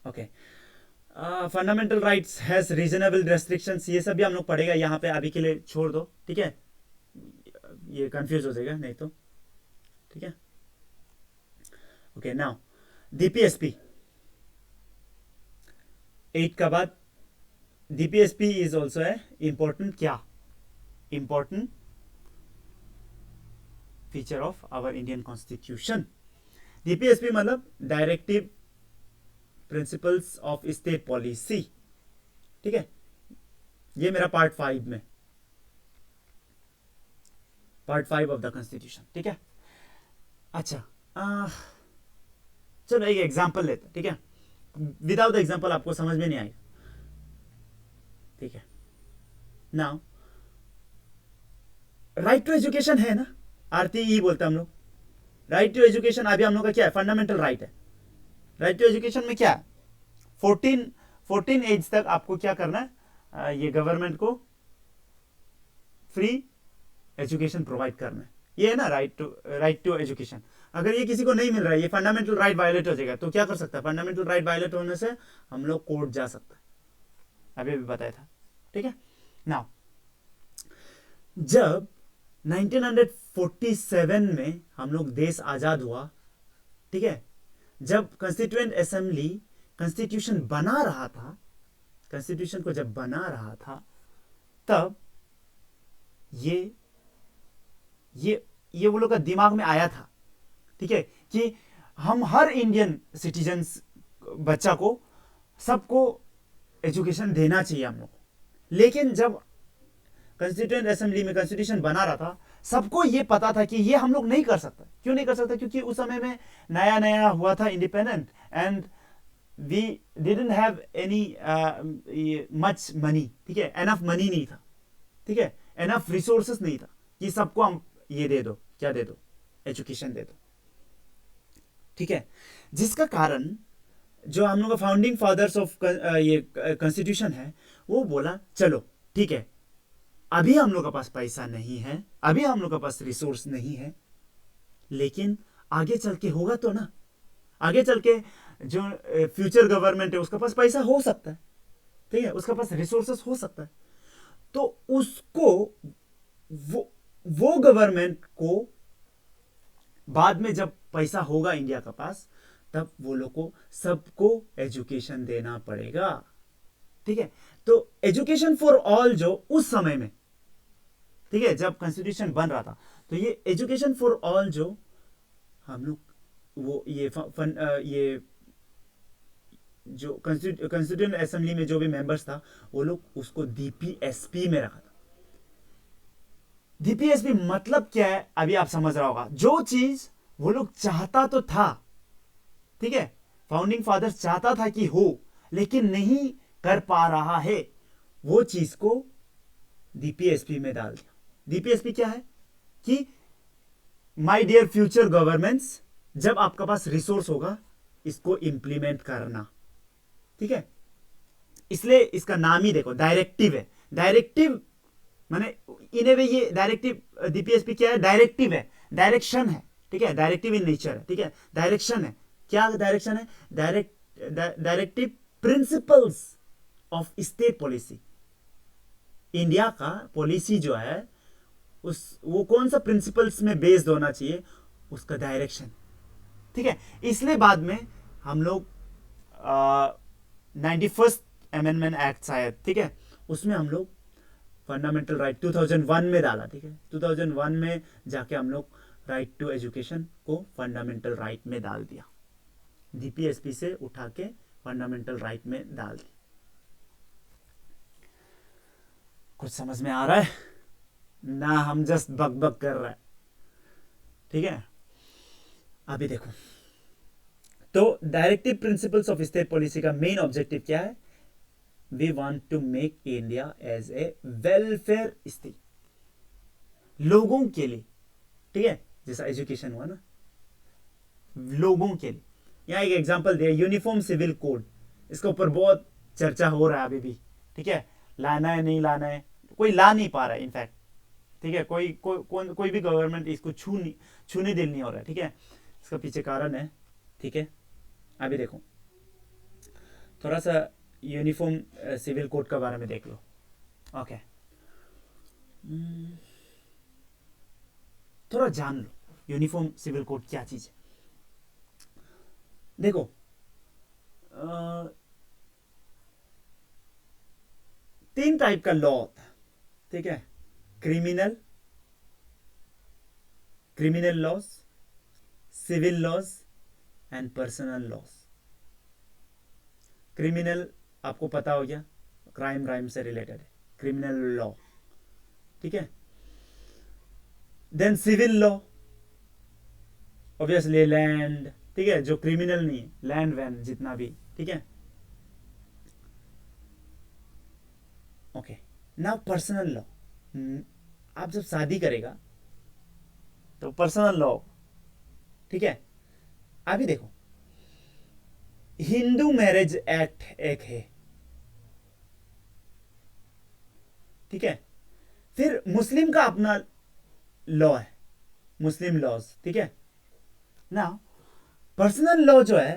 Okay, fundamental rights has reasonable restrictions, ये सब भी हम लोग पढ़ेगा, यहाँ पे अभी के लिए छोड़ दो, ठीक है। ये कंफ्यूज हो जाएगा नहीं तो, ठीक है। ओके, नाउ DPSP 8 का बाद DPSP इज ऑल्सो है इंपॉर्टेंट। क्या important? Feature of our Indian constitution. DPSP मतलब directive principles of state policy. ठीक है, ये मेरा पार्ट 5 में, पार्ट 5 ऑफ द कॉन्स्टिट्यूशन। ठीक है, अच्छा चलो एक एग्जांपल लेते हैं। ठीक है, विदाउट द एग्जांपल आपको समझ में नहीं आएगा। ठीक है, नाउ राइट टू एजुकेशन है ना, आरटीई बोलते हैं हम लोग। राइट टू एजुकेशन अभी हम लोग का क्या है, फंडामेंटल राइट है। राइट टू एजुकेशन में क्या है, 14 एज तक आपको क्या करना है, ये गवर्नमेंट को फ्री एजुकेशन प्रोवाइड करना है। ये है ना राइट टू एजुकेशन। अगर ये किसी को नहीं मिल रहा है, ये फंडामेंटल राइट वायलेट हो जाएगा, तो क्या कर सकता है, फंडामेंटल राइट वायलेट होने से हम लोग कोर्ट जा सकता है, अभी भी बताया था। ठीक है, नाउ जब 1947 में हम लोग देश आजाद हुआ, ठीक है, जब कॉन्स्टिट्यूएंट असेंबली कॉन्स्टिट्यूशन बना रहा था, कॉन्स्टिट्यूशन को जब बना रहा था, तब ये वो लोग का दिमाग में आया था, ठीक है, कि हम हर इंडियन सिटीजन्स बच्चा को, सबको एजुकेशन देना चाहिए हम लोग। लेकिन जब कॉन्स्टिट्यूएंट असेंबली में कॉन्स्टिट्यूशन बना रहा था, सबको ये पता था कि ये हम लोग नहीं कर सकते। क्यों नहीं कर सकते, क्योंकि उस समय में नया नया हुआ था independent, and we didn't have any much money. ठीक है, एनफ मनी नहीं था, ठीक है, एनफ रिसोर्सेस नहीं था कि सबको हम ये दे दो, क्या दे दो, एजुकेशन दे दो। ठीक है, जिसका कारण जो हम लोग का फाउंडिंग फादर्स ऑफ ये कॉन्स्टिट्यूशन है, वो बोला चलो ठीक है, अभी हम लोग के पास पैसा नहीं है, अभी हम लोग के पास रिसोर्स नहीं है, लेकिन आगे चल के होगा तो ना, आगे चल के जो फ्यूचर गवर्नमेंट है उसके पास पैसा हो सकता है, ठीक है, उसके पास रिसोर्सेस हो सकता है, तो उसको वो गवर्नमेंट को बाद में जब पैसा होगा इंडिया का पास, तब वो लोग को सबको एजुकेशन देना पड़ेगा। ठीक है, तो एजुकेशन फॉर ऑल जो उस समय में, ठीक है, जब कॉन्स्टिट्यूशन बन रहा था, तो ये एजुकेशन फॉर ऑल जो हम लोग वो ये जो कॉन्स्टिट्यूएंट असेंबली में जो भी मेंबर्स था, वो लोग उसको डीपीएसपी में रखा था। डीपीएसपी मतलब क्या है, अभी आप समझ रहा होगा। जो चीज वो लोग चाहता तो था, ठीक है, फाउंडिंग फादर्स चाहता था कि हो, लेकिन नहीं कर पा रहा है, वो चीज को डीपीएसपी में डाल दिया। डीपीएसपी क्या है कि माय डियर फ्यूचर गवर्नमेंट्स, जब आपके पास रिसोर्स होगा, इसको इंप्लीमेंट करना। ठीक है, इसलिए इसका नाम ही देखो, डायरेक्टिव है। डायरेक्टिव माने इन ए वे ये डायरेक्टिव, डीपीएसपी क्या है, डायरेक्टिव है, डायरेक्शन है। ठीक है, डायरेक्टिव इन नेचर है, ठीक है, डायरेक्शन है। क्या डायरेक्शन है, directive principles of state policy. India का पॉलिसी जो है वो कौन सा प्रिंसिपल्स में बेस्ड होना चाहिए, उसका डायरेक्शन। ठीक है, इसलिए बाद में हम लोग 91st अमेंडमेंट एक्ट शायद, ठीक है, उसमें हम लोग फंडामेंटल राइट 2001 में डाला। ठीक है, 2001 में जाके हम लोग राइट टू एजुकेशन को फंडामेंटल राइट में डाल दिया, डीपीएसपी से उठा के फंडामेंटल राइट में डाल दिया। कुछ समझ में आ रहा है ना, हम जस्ट बक बक कर रहे हैं। ठीक है, अभी देखो, तो directive principles of state policy का मेन ऑब्जेक्टिव क्या है, we want to make India as a welfare state, लोगों के लिए। ठीक है, जैसा एजुकेशन हुआ ना, लोगों के लिए। यहां एक एग्जांपल दिया, यूनिफॉर्म सिविल कोड, इसके ऊपर बहुत चर्चा हो रहा है अभी भी। ठीक है, लाना है नहीं लाना है, कोई ला नहीं पा रहा है इनफैक्ट। ठीक है, कोई भी गवर्नमेंट इसको छूने दिल नहीं हो रहा है। ठीक है, इसका पीछे कारण है। ठीक है, अभी देखो, थोड़ा सा यूनिफॉर्म सिविल कोड के बारे में देख लो। ओके, थोड़ा जान लो यूनिफॉर्म सिविल कोड क्या चीज है। देखो, 3 टाइप का लॉ होता है। ठीक है, criminal, criminal laws, civil laws and personal laws. Criminal आपको पता हो गया, क्राइम से रिलेटेड है, क्रिमिनल लॉ, ठीक है। Then civil law, obviously land, ठीक है, जो क्रिमिनल नहीं है, लैंड वैन जितना भी, ठीक है। Okay, now personal law. आप जब शादी करेगा तो पर्सनल लॉ, ठीक है। अभी देखो, हिंदू मैरिज एक्ट एक है, ठीक है। फिर मुस्लिम का अपना लॉ है, मुस्लिम लॉज, ठीक है ना। पर्सनल लॉ जो है,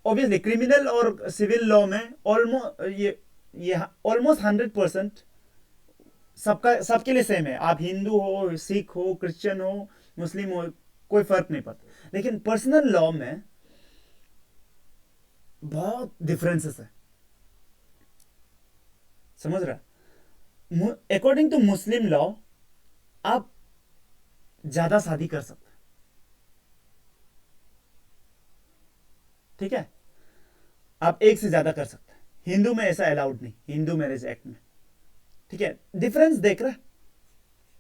ऑब्वियसली क्रिमिनल और सिविल लॉ में ऑलमोस्ट ये ऑलमोस्ट 100% सबका, सबके लिए सेम है। आप हिंदू हो, सिख हो, क्रिश्चियन हो, मुस्लिम हो, कोई फर्क नहीं पड़ता। लेकिन पर्सनल लॉ में बहुत डिफरेंसेस है, समझ रहा। अकॉर्डिंग टू मुस्लिम लॉ आप ज्यादा शादी कर सकते हैं, ठीक है। आप एक से ज्यादा कर सकते हैं। हिंदू में ऐसा अलाउड नहीं, हिंदू मैरिज एक्ट में, ठीक है। डिफरेंस देख रहा है,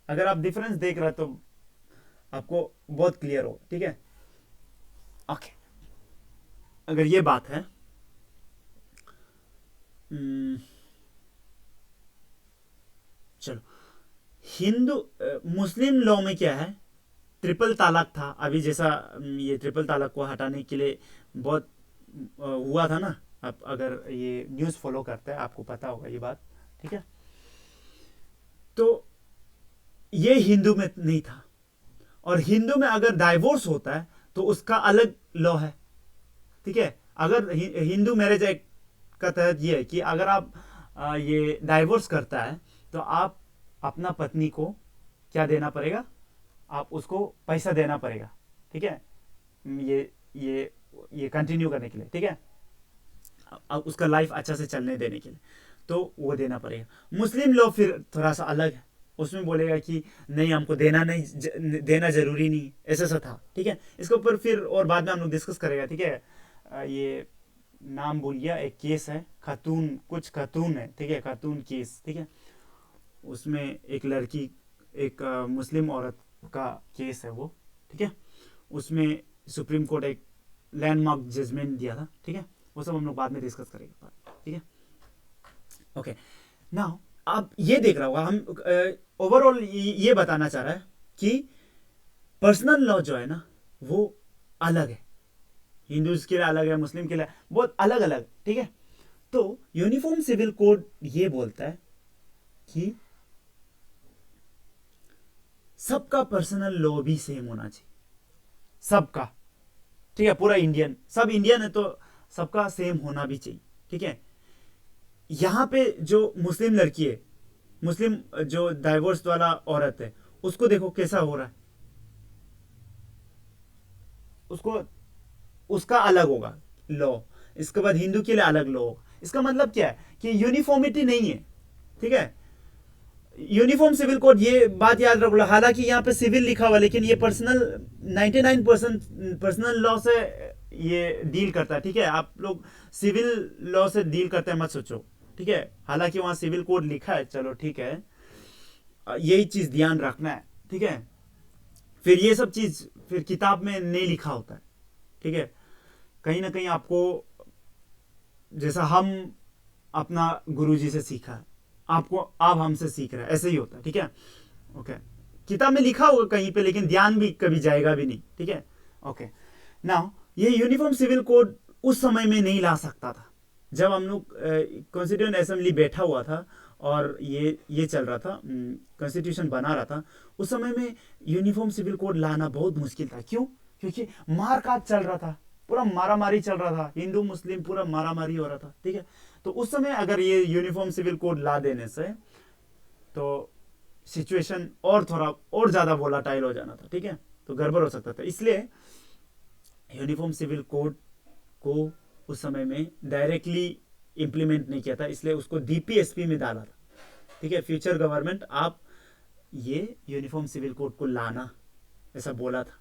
अगर आप डिफरेंस देख रहे तो आपको बहुत क्लियर होगा, ठीक है। ओके, अगर ये बात है, चलो हिंदू मुस्लिम लॉ में क्या है, ट्रिपल तालाक था अभी, जैसा ये ट्रिपल तालाक को हटाने के लिए बहुत हुआ था ना। आप अगर ये न्यूज़ फॉलो करते हैं आपको पता होगा ये बात, ठीक है। तो ये हिंदू में नहीं था, और हिंदू में अगर डाइवोर्स होता है तो उसका अलग लॉ है, ठीक है। अगर हिंदू मैरिज एक्ट का तहत ये है कि अगर आप ये डाइवोर्स करता है तो आप अपना पत्नी को क्या देना पड़ेगा, आप उसको पैसा देना पड़ेगा, ठीक है, ये कंटिन्यू करने के लिए, ठीक है, उसका लाइफ अच्छा से चलने देने के लिए, तो वो देना पड़ेगा। मुस्लिम लॉ फिर थोड़ा सा अलग है, उसमें बोलेगा कि नहीं हमको देना नहीं, देना जरूरी नहीं, ऐसा सा था, ठीक है। इसके ऊपर फिर और बाद में हम लोग डिस्कस करेगा, ठीक है। ये नाम भूल गया, एक केस है खातून, कुछ खातून है, ठीक है, खातून केस, ठीक है। उसमें एक लड़की, एक मुस्लिम औरत का केस है वो, ठीक है। उसमें सुप्रीम कोर्ट एक लैंडमार्क जजमेंट दिया था, ठीक है। वो सब हम लोग बाद में डिस्कस करेंगे, ठीक है। ओके, नाउ अब ये देख रहा होगा, हम ओवरऑल ये बताना चाह रहा है कि पर्सनल लॉ जो है ना वो अलग है, हिंदूज के लिए अलग है, मुस्लिम के लिए बहुत अलग अलग, ठीक है। तो यूनिफॉर्म सिविल कोड ये बोलता है कि सबका पर्सनल लॉ भी सेम होना चाहिए, सबका, ठीक है। पूरा इंडियन, सब इंडियन है तो सबका सेम होना भी चाहिए, ठीक है। यहां पे जो मुस्लिम लड़की है, मुस्लिम जो डाइवोर्स वाला औरत है, उसको देखो कैसा हो रहा है, उसको, उसका अलग होगा लॉ। इसके बाद हिंदू के लिए अलग लॉ होगा। इसका मतलब क्या है कि यूनिफॉर्मिटी नहीं है, ठीक है। यूनिफॉर्म सिविल कोड, ये बात याद रख लो। हालांकि यहाँ पे सिविल लिखा हुआ, लेकिन ये पर्सनल 99% पर्सनल लॉ से ये डील करता है, ठीक है। आप लोग सिविल लॉ से डील करते हैं मत सोचो, ठीक है। हालांकि वहां सिविल कोड लिखा है, चलो ठीक है, यही चीज ध्यान रखना है, ठीक है। फिर ये सब चीज फिर किताब में नहीं लिखा होता है, ठीक है। कहीं ना कहीं आपको, जैसा हम अपना गुरुजी से सीखा है, आपको आप हमसे सीख रहे हैं, ऐसे ही होता है, ठीक है। ओके, किताब में लिखा होगा कहीं पे, लेकिन ध्यान भी कभी जाएगा भी नहीं, ठीक है। ओके, नाउ ये यूनिफॉर्म सिविल कोड उस समय में नहीं ला सकता था जब हम लोग कॉन्स्टिट्यूएंट असेंबली बैठा हुआ था और ये चल रहा था, कॉन्स्टिट्यूशन बना रहा था। उस समय में यूनिफॉर्म सिविल कोड लाना बहुत मुश्किल था। क्यों? क्योंकि मार काट चल रहा था, पूरा मारा मारी चल रहा था, हिंदू मुस्लिम पूरा मारा मारी हो रहा था, ठीक है। तो उस समय अगर ये यूनिफॉर्म सिविल कोड ला देने से तो सिचुएशन और थोड़ा और ज्यादा वोलाटाइल हो जाना था, ठीक है, तो गड़बड़ हो सकता था। इसलिए यूनिफॉर्म सिविल कोड को उस समय में डायरेक्टली इंप्लीमेंट नहीं किया था, इसलिए उसको डीपीएसपी में डाला था, ठीक है। फ्यूचर गवर्नमेंट आप ये यूनिफॉर्म सिविल कोड को लाना, ऐसा बोला था,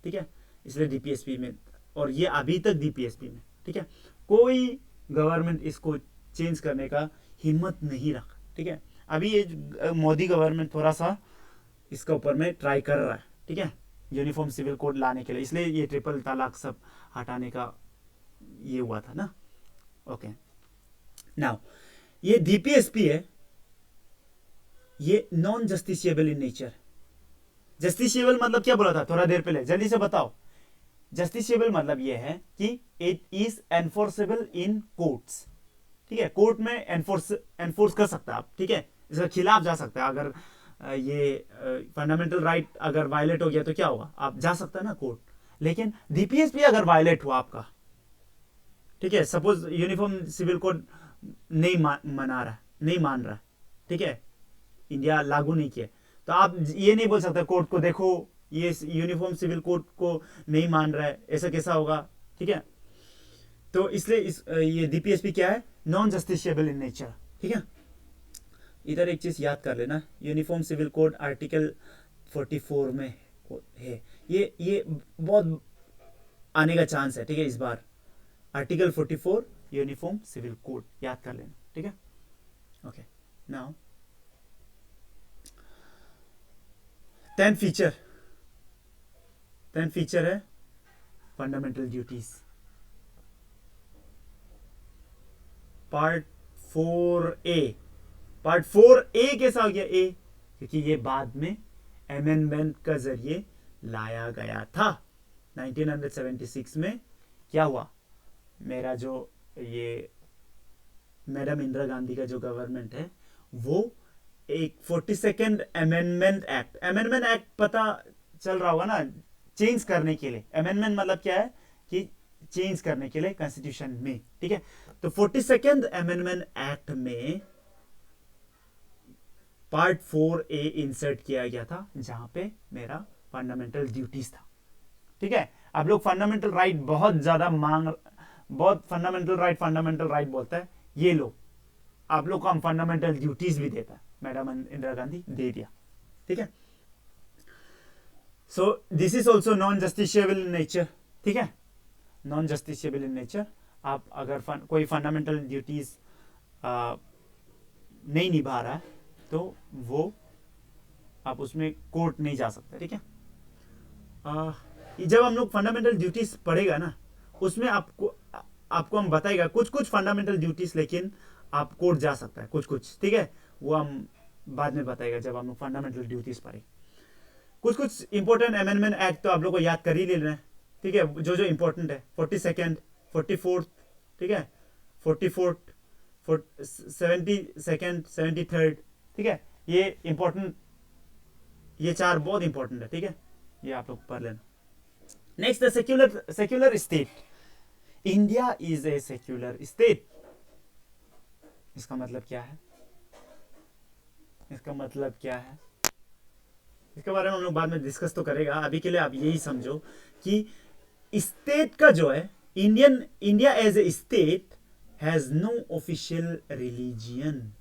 ठीक है, इसलिए डीपीएसपी में, और ये अभी तक डीपीएसपी में, ठीक है, कोई गवर्नमेंट इसको चेंज करने का हिम्मत नहीं रखा, ठीक है। अभी ये मोदी गवर्नमेंट थोड़ा सा इसका ऊपर में ट्राई कर रहा है, ठीक है, यूनिफॉर्म सिविल कोड लाने के लिए, इसलिए ये ट्रिपल तलाक सब हटाने का ये हुआ था ना। ओके, नाउ ये डीपीएसपी है, ये non justiciable in nature. Justiciable मतलब क्या बोला था थोड़ा देर पहले, जल्दी से बताओ। जस्टिसिएबल मतलब ये है कि it is enforceable in courts, ठीक है, कोर्ट में एनफोर्स कर सकता है आप, ठीक है, इसके खिलाफ जा सकता है। अगर ये फंडामेंटल राइट अगर वायलेट हो गया तो क्या होगा, आप जा सकता है ना कोर्ट। लेकिन डीपीएसपी अगर वायलेट हुआ आपका, ठीक है, सपोज यूनिफॉर्म सिविल कोड नहीं मान रहा है, ठीक है, इंडिया लागू नहीं किया, तो आप ये नहीं बोल सकते कोर्ट को, देखो ये यूनिफॉर्म सिविल कोड को नहीं मान रहा है, ऐसा कैसा होगा, ठीक है। तो इसलिए ये डीपीएसपी क्या है, नॉन जस्टिसिएबल इन नेचर, ठीक है। इधर एक चीज याद कर लेना, यूनिफॉर्म सिविल कोड आर्टिकल 44 में है, ये बहुत आने का चांस है, ठीक है, इस बार आर्टिकल 44 यूनिफॉर्म सिविल कोड याद कर लेना, ठीक है। ओके, नाउ 10 फीचर है फंडामेंटल ड्यूटीज, पार्ट 4A कैसा हो गया ए, क्योंकि ये बाद में अमेंडमेंट का जरिए लाया गया था। 1976 में क्या हुआ, मेरा जो ये मैडम इंदिरा गांधी का जो गवर्नमेंट है, वो एक 42nd अमेंडमेंट एक्ट पता चल रहा होगा ना, चेंज करने के लिए। अमेंडमेंट मतलब क्या है कि चेंज करने के लिए कॉन्स्टिट्यूशन में, ठीक है। तो 42nd अमेंडमेंट एक्ट में पार्ट 4A इंसर्ट किया गया था, जहां पे मेरा फंडामेंटल ड्यूटीज था, ठीक है। आप लोग फंडामेंटल राइट बहुत ज्यादा बहुत फंडामेंटल राइट बोलता है, ये लो आप लोग को हम फंडामेंटल ड्यूटीज भी देता है, मैडम इंदिरा गांधी दे दिया, ठीक है। So this is also non justiciable in nature, ठीक है, नॉन जस्टिसिएबल इन नेचर। आप अगर कोई फंडामेंटल ड्यूटीज नहीं निभा रहा है तो वो आप उसमें कोर्ट नहीं जा सकते, ठीक है। जब हम लोग फंडामेंटल ड्यूटीज पढ़ेगा ना, उसमें आपको हम बताएगा कुछ फंडामेंटल ड्यूटीज, लेकिन आप कोर्ट जा सकता है कुछ, ठीक है, वो हम बाद में बताएगा जब हम लोग फंडामेंटल ड्यूटीज पढ़ेंगे। कुछ इंपॉर्टेंट अमेंडमेंट एक्ट तो आप लोग को याद कर ही लेना है, ठीक है, जो इंपॉर्टेंट है, 42nd, 44th, ठीक है, 44th, 72nd, 73rd, ठीक है, ये इंपॉर्टेंट, ये 4 बहुत इंपॉर्टेंट है, ठीक है, ये आप लोग पढ़ लेना। Next, secular state. India is a secular state. इसका मतलब क्या है, इसके बारे में हम लोग बाद में डिस्कस तो करेगा। अभी के लिए आप यही समझो कि स्टेट का जो है, India as a state has no official religion.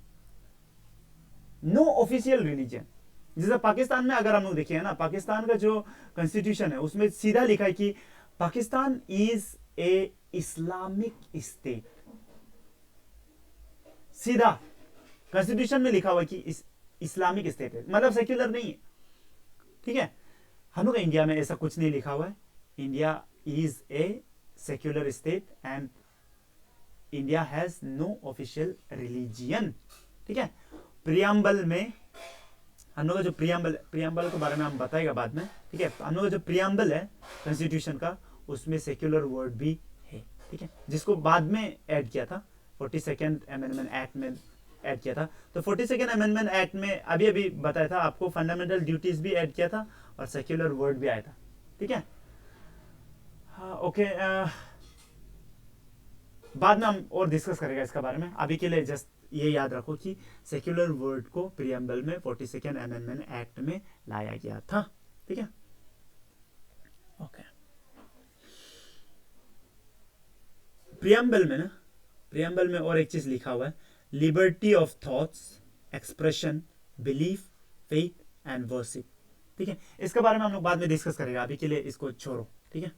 जैसे पाकिस्तान में अगर हम लोग देखिए ना, पाकिस्तान का जो कॉन्स्टिट्यूशन है उसमें सीधा लिखा है कि Pakistan is a Islamic state, सीधा कॉन्स्टिट्यूशन में लिखा हुआ कि इस्लामिक स्टेट है, मतलब सेक्युलर नहीं है, ठीक है। हम लोग इंडिया में ऐसा कुछ नहीं लिखा हुआ है, India is a secular state and India has no official religion, ठीक है। प्रियम्बल में हम लोग का जो प्रियम्बल के बारे में हम बताएगा बाद में, ठीक है। हम लोग का जो प्रियम्बल है कॉन्स्टिट्यूशन का, उसमें सेक्युलर वर्ड भी है, ठीक है, जिसको बाद में ऐड किया था, 42nd अमेंडमेंट एक्ट में ऐड किया था। तो 42nd अमेंडमेंट एक्ट में अभी बताया था आपको, फंडामेंटल ड्यूटीज भी ऐड किया था और सेक्युलर वर्ड भी आया था, ठीक है। हाँ, ओके, बाद में हम और डिस्कस करेगा इसके बारे में। अभी के लिए जस्ट ये याद रखो कि सेक्युलर वर्ड को प्रियम्बल में 42nd अमेंडमेंट एक्ट में लाया गया था, ठीक है। ओके, प्रियम्बल में और एक चीज लिखा हुआ है, liberty of thoughts, expression, belief, faith and worship, ठीक है, इसके बारे में हम लोग बाद में डिस्कस करेंगे, अभी के लिए इसको छोड़ो, ठीक है।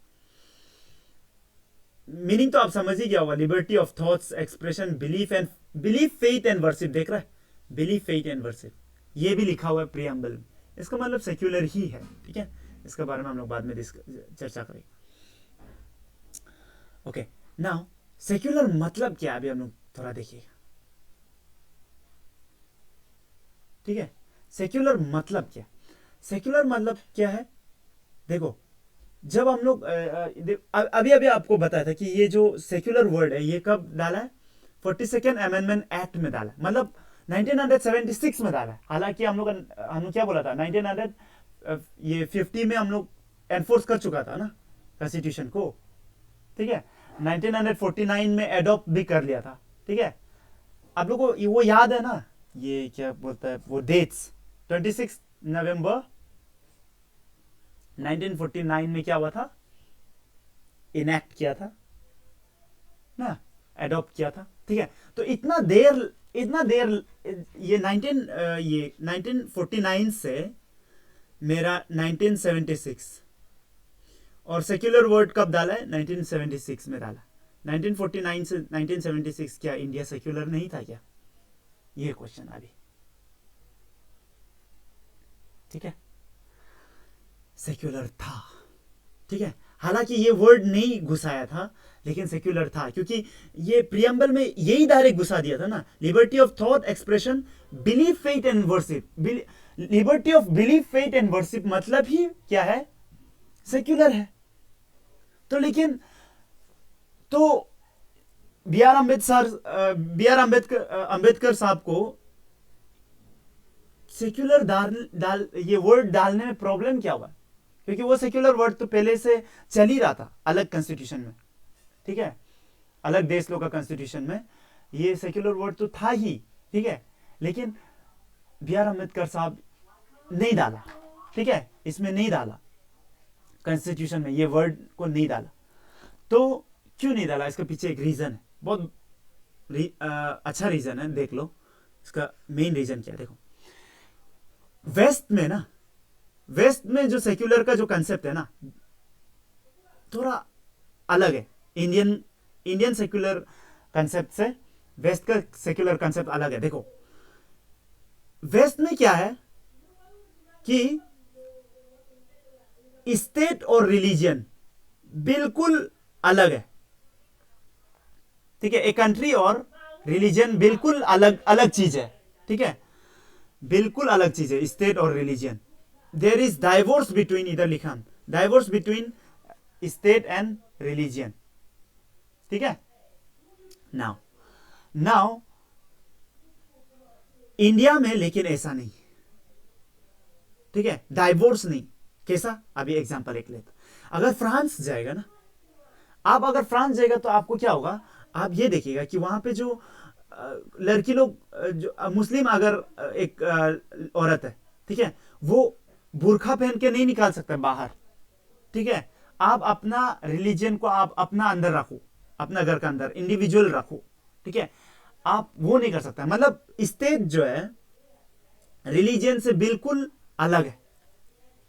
मीनिंग तो आप समझ ही गया होगा, liberty of thoughts, expression, belief faith and worship, देख रहा है, बिलीफ फेथ एंड वर्शिप, ये भी लिखा हुआ है प्रीएम्बल में, इसका मतलब सेक्युलर ही है, ठीक है। इसके बारे में हम लोग बाद में चर्चा करेंगे। ओके, नाउ सेक्युलर मतलब क्या है, अभी हम लोग थोड़ा देखिएगा, ठीक है। सेक्युलर मतलब क्या, सेक्युलर मतलब क्या है, देखो जब हम लोग अभी अभी आपको बताया था कि ये जो सेक्युलर वर्ड है ये कब डाला है, 42nd अमेंडमेंट एक्ट में डाला है, मतलब 1976 में डाला है। हालांकि हम लोग क्या बोला था, 1950 में हम लोग एनफोर्स कर चुका था ना कॉन्स्टिट्यूशन को, ठीक है। 1949 में एडॉप्ट भी कर लिया था, ठीक है। आप लोग को वो याद है ना, ये क्या बोलता है वो डेट्स, 26 नवंबर 1949 में क्या हुआ था, इनैक्ट किया था ना, एडॉप्ट किया था, ठीक है। तो इतना देर ये 1949 से मेरा 1976, और सेक्युलर वर्ड कब डाला है, 1976 में डाला। 1949 से 1976 क्या इंडिया सेक्युलर नहीं था क्या, ये क्वेश्चन अभी, ठीक है। सेक्युलर था, ठीक है। हालांकि ये वर्ड नहीं घुसाया था, लेकिन सेक्युलर था, क्योंकि ये प्रियम्बल में यही डायरेक्ट घुसा दिया था ना, liberty of thought, expression, belief faith and worship. Liberty of belief faith and worship मतलब ही क्या है, सेक्युलर है। तो लेकिन तो बी आर अम्बेडकर साहब को सेक्युलर ये वर्ड डालने में प्रॉब्लम क्या हुआ, क्योंकि वो सेक्युलर वर्ड तो पहले से चल ही रहा था अलग कॉन्स्टिट्यूशन में, ठीक है, अलग देश लोग का कॉन्स्टिट्यूशन में ये सेक्युलर वर्ड तो था ही, ठीक है। लेकिन बी आर अम्बेडकर साहब नहीं डाला, ठीक है, इसमें नहीं डाला, कॉन्स्टिट्यूशन में ये वर्ड को नहीं डाला। तो क्यों नहीं डाला, इसके पीछे एक रीजन है, बहुत अच्छा रीजन है, देख लो इसका मेन रीजन क्या है। देखो वेस्ट में जो सेक्युलर का जो कंसेप्ट है ना, थोड़ा अलग है, इंडियन सेक्युलर कंसेप्ट से वेस्ट का सेक्युलर कंसेप्ट अलग है। देखो वेस्ट में क्या है कि स्टेट और रिलीजन बिल्कुल अलग है, ठीक है। एक कंट्री और रिलीजन बिल्कुल अलग अलग चीज है, ठीक है, बिल्कुल अलग चीज है, स्टेट और religion. There is divorce between, इधर लिखा, divorce between state and religion, ठीक है। नाउ इंडिया में लेकिन ऐसा नहीं, ठीक है, डाइवोर्स नहीं। कैसा, अभी एग्जांपल एक लेते, अगर फ्रांस जाएगा ना, आप अगर फ्रांस जाएगा तो आपको क्या होगा, आप ये देखिएगा कि वहां पे जो लड़की लोग, जो मुस्लिम अगर एक औरत है, ठीक है, वो बुरखा पहन के नहीं निकाल सकता बाहर, ठीक है। आप अपना रिलीजन को आप अपना अंदर रखो, अपना घर का अंदर इंडिविजुअल रखो, ठीक है, आप वो नहीं कर सकता। मतलब स्टेट जो है रिलीजन से बिल्कुल अलग है,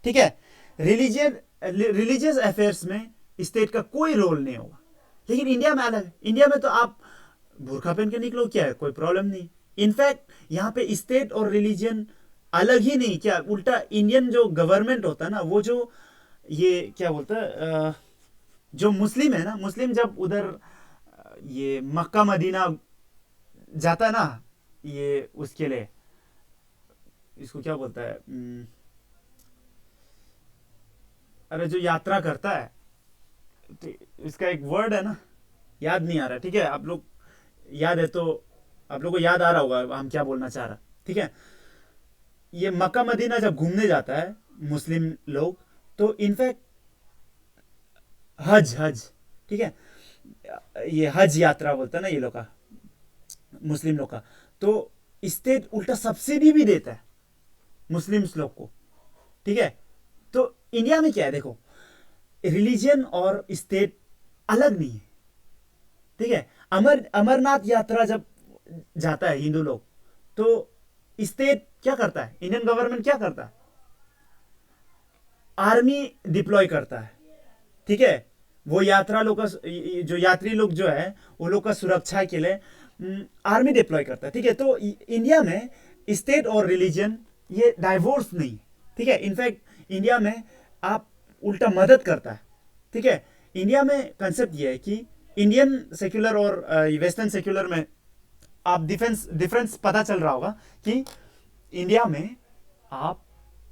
ठीक है। रिलीजियस अफेयर्स में स्टेट का कोई रोल नहीं होगा, लेकिन इंडिया में अलग है। इंडिया में तो आप बुरखा पहन के निकलो, क्या है, कोई प्रॉब्लम नहीं। इनफैक्ट यहाँ पे स्टेट और रिलीजन अलग ही नहीं, क्या उल्टा इंडियन जो गवर्नमेंट होता है ना, वो जो ये क्या बोलता है, जो मुस्लिम है ना, मुस्लिम जब उधर ये मक्का मदीना जाता है ना, ये उसके लिए इसको क्या बोलता है, अरे जो यात्रा करता है, तो इसका एक वर्ड है ना, याद नहीं आ रहा, ठीक है। आप लोग याद है तो आप लोग को याद आ रहा होगा हम क्या बोलना चाह रहा, ठीक है। ये मक्का मदीना जब घूमने जाता है मुस्लिम लोग, तो इनफैक्ट हज, ठीक है, ये हज यात्रा बोलता है ना ये लोग का, मुस्लिम लोग का, तो स्टेट उल्टा सब्सिडी भी देता है मुस्लिम्स लोग को, ठीक है। तो इंडिया में क्या है, देखो रिलीजन और स्टेट अलग नहीं है, ठीक है। अमरनाथ यात्रा जब जाता है हिंदू लोग, तो स्टेट क्या करता है, इंडियन गवर्नमेंट क्या करता है, आर्मी डिप्लॉय करता है, ठीक है, वो यात्रा लोग का, जो यात्री लोग जो है वो लोग का सुरक्षा के लिए आर्मी डिप्लॉय करता है, ठीक है। तो इंडिया में स्टेट और रिलीजन ये डाइवोर्स नहीं, ठीक है। इनफैक्ट इंडिया में आप उल्टा मदद करता है, ठीक है। इंडिया में कंसेप्ट ये है कि इंडियन सेक्युलर और वेस्टर्न सेक्युलर में आप डिफरेंस पता चल रहा होगा कि इंडिया में आप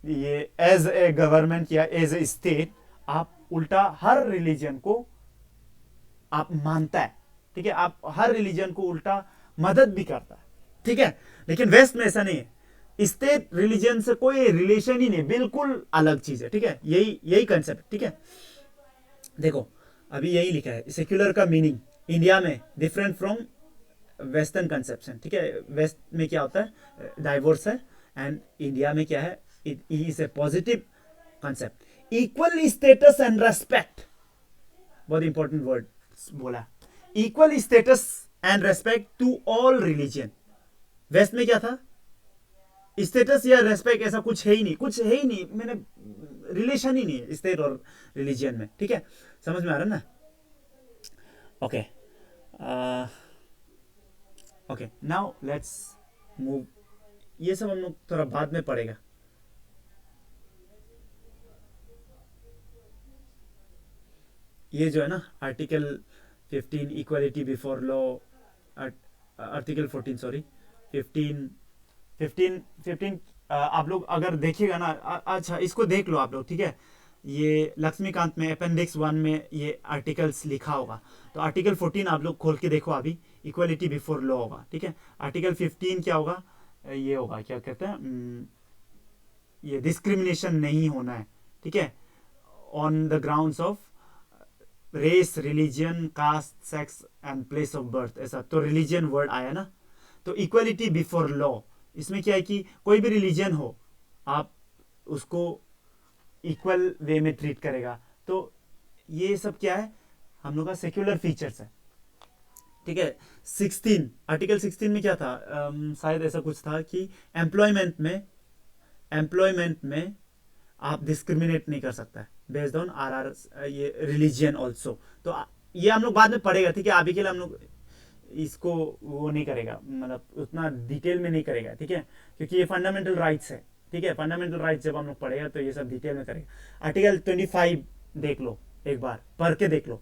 ये एज ए गवर्नमेंट या एज ए स्टेट आप उल्टा हर रिलीजन को आप मानता है, ठीक है, आप हर रिलीजन को उल्टा मदद भी करता है, ठीक है। लेकिन वेस्ट में ऐसा नहीं है, स्टेट रिलीजन से कोई रिलेशन ही नहीं, बिल्कुल अलग चीज है, ठीक है। यही यही कंसेप्ट, ठीक है। देखो अभी यही लिखा है, सेक्युलर का मीनिंग इंडिया में डिफरेंट फ्रॉम वेस्टर्न कंसेप्शन, ठीक है। वेस्ट में क्या होता है, डाइवोर्स है, एंड इंडिया में क्या है, it is a positive concept, equal status and respect, बहुत इंपॉर्टेंट वर्ड बोला, equal status and respect to all religion. West में क्या था, स्टेटस या रेस्पेक्ट ऐसा कुछ है ही नहीं, कुछ है ही नहीं, मैंने रिलेशन ही नहीं है स्टेट और रिलीजन में, ठीक है। समझ में आ रहा है ना? Okay okay, now let's move, ये सब हम लोग थोड़ा बाद में पढ़ेगा। ये जो है ना article 15 equality before law, article 14 sorry 15 15 15 आप लोग अगर देखिएगा ना, अच्छा इसको देख लो आप लोग, ठीक है। ये लक्ष्मीकांत में अपेंडिक्स 1 में ये आर्टिकल्स लिखा होगा, तो आर्टिकल 14 आप लोग खोल के देखो, अभी इक्वालिटी बिफोर लॉ होगा, ठीक है। आर्टिकल 15 क्या होगा, ये होगा क्या कहते हैं, ये डिस्क्रिमिनेशन नहीं होना है, ठीक है, on the grounds of race, religion, caste, sex and place of birth, ऐसा तो रिलीजन वर्ड आया ना। तो इक्वालिटी बिफोर लॉ, इसमें क्या है कि कोई भी रिलीजन हो आप उसको इक्वल वे में ट्रीट करेगा। तो ये सब क्या है, हम लोग का सेक्युलर फीचर्स है, ठीक है। 16 आर्टिकल 16 में क्या था, शायद ऐसा कुछ था कि एम्प्लॉयमेंट में आप डिस्क्रिमिनेट नहीं कर सकता है बेस्ड ऑन आर ये रिलीजियन ऑल्सो। तो ये हम लोग बाद में पढ़ेगा, ठीक है। अभी के लिए हम लोग इसको वो नहीं करेगा, मतलब उतना डिटेल में नहीं करेगा, ठीक है, क्योंकि ये फंडामेंटल राइट्स है, ठीक है। फंडामेंटल राइट्स जब हम लोग पढ़ेगा तो ये सब डिटेल में करेगा। आर्टिकल 25 देख लो, एक बार पढ़ के देख लो,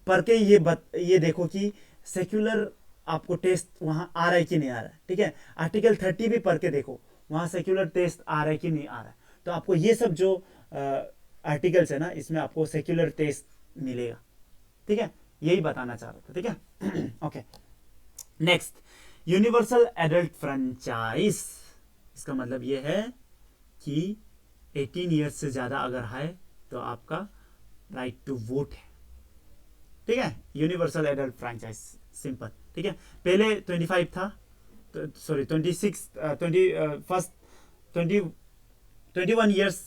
पढ़ के ये देखो कि सेक्युलर आपको टेस्ट वहां आ रहा है कि नहीं आ रहा है, ठीक है। आर्टिकल 30 भी पढ़ के देखो, वहां सेक्युलर टेस्ट आ रहा है कि नहीं आ रहा है। तो आपको ये सब जो आर्टिकल्स है ना, इसमें आपको सेक्युलर टेस्ट मिलेगा, ठीक है। यही बताना चाह रहा था, ठीक है। Okay, next, universal adult franchise, इसका मतलब ये है कि 18 ईयर्स से ज्यादा अगर है तो आपका राइट टू वोट है, ठीक है। यूनिवर्सल एडल्ट फ्रेंचाइज, सिंपल, ठीक है। पहले 25 था, तो सॉरी 26 21 ईयर्स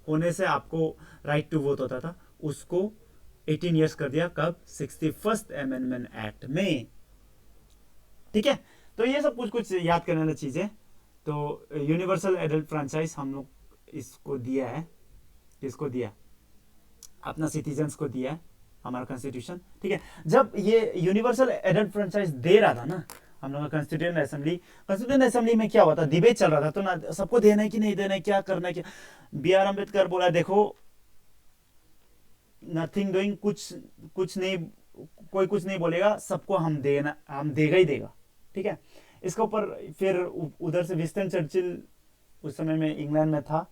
होने से आपको राइट टू वोट होता था, उसको 18 ईयर्स कर दिया, कब, 61st अमेंडमेंट एक्ट में, ठीक है। तो ये सब कुछ कुछ याद करने वाली चीजें। तो यूनिवर्सल एडल्ट फ्रेंचाइज हम लोग इसको दिया है, किसको दिया, अपना सिटीजन्स को दिया है हमारा कॉन्स्टिट्यूशन, ठीक है। जब ये यूनिवर्सल एडल्ट फ्रेंचाइज दे रहा था ना हम लोग का कॉन्स्टिट्यूएंट असेंबली में क्या हुआ था, डिबेट चल रहा था, तो ना सबको देना है कि नहीं देना है, क्या करना है, क्या, बी आर अम्बेडकर बोला देखो नथिंग डूइंग, कुछ नहीं, कोई कुछ नहीं बोलेगा, सबको हम देगा ही देगा, ठीक है। इसके ऊपर फिर उधर से विंस्टन चर्चिल उस समय में इंग्लैंड में था,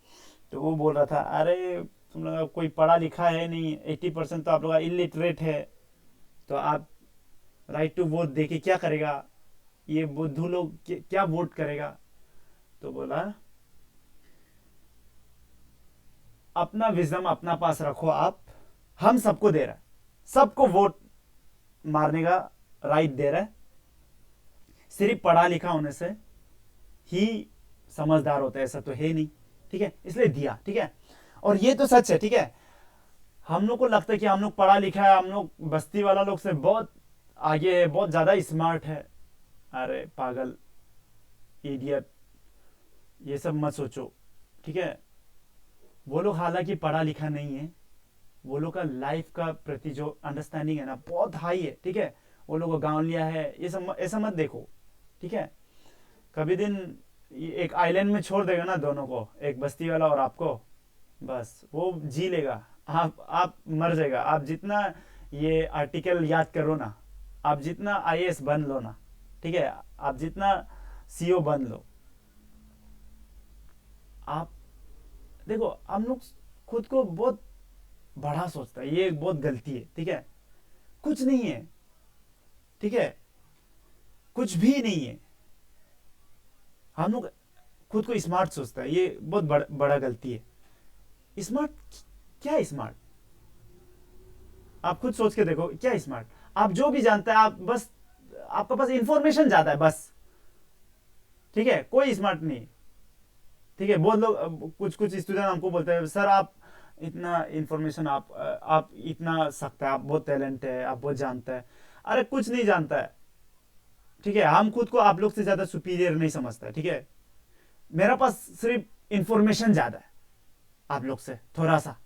तो वो बोल रहा था अरे तुम लोग कोई पढ़ा लिखा है नहीं, 80% तो आप लोग इलिटरेट है, तो आप राइट टू वोट दे के क्या करेगा, ये बुद्धू लोग क्या वोट करेगा। तो बोला अपना विजडम अपना पास रखो आप, हम सबको दे रहा है, सबको वोट मारने का राइट दे रहा है, सिर्फ पढ़ा लिखा होने से ही समझदार होता है ऐसा तो है नहीं, ठीक है, इसलिए दिया, ठीक है। और ये तो सच है, ठीक है। हम लोग को लगता है कि हम लोग पढ़ा लिखा है, हम लोग बस्ती वाला लोग से बहुत आगे है, बहुत ज्यादा स्मार्ट है, अरे पागल, इडियट, ये सब मत सोचो, ठीक है। वो लोग हालांकि पढ़ा लिखा नहीं है, वो लोग का लाइफ का प्रति जो अंडरस्टैंडिंग है ना बहुत हाई है, ठीक है। वो लोग को गाँव लिया है, ये सब ऐसा मत देखो, ठीक है। कभी दिन एक आइलैंड में छोड़ देगा ना दोनों को, एक बस्ती वाला और आपको, बस वो जी लेगा, आप मर जाएगा। आप जितना ये आर्टिकल याद करो ना, आप जितना आईएएस बन लो ना, ठीक है, आप जितना सीईओ बन लो, आप देखो हम लोग खुद को बहुत बड़ा सोचता है, ये बहुत गलती है, ठीक है। कुछ नहीं है, ठीक है, कुछ भी नहीं है। हम लोग खुद को स्मार्ट सोचता है, ये बहुत बड़ा गलती है। स्मार्ट क्या है? स्मार्ट आप खुद सोच के देखो, क्या स्मार्ट? आप जो भी जानता है, आप बस आपका पास इंफॉर्मेशन ज्यादा है बस, ठीक है, कोई स्मार्ट नहीं, ठीक है। बहुत लोग, कुछ कुछ स्टूडेंट हमको बोलते हैं सर आप इतना इंफॉर्मेशन, आप इतना सकता है, आप बहुत टैलेंट है, आप बहुत जानता है। अरे कुछ नहीं जानता है, ठीक है। हम खुद को आप लोग से ज्यादा सुपीरियर नहीं समझता है, ठीक है। मेरा पास सिर्फ इंफॉर्मेशन ज्यादा है आप लोग से थोड़ा सा,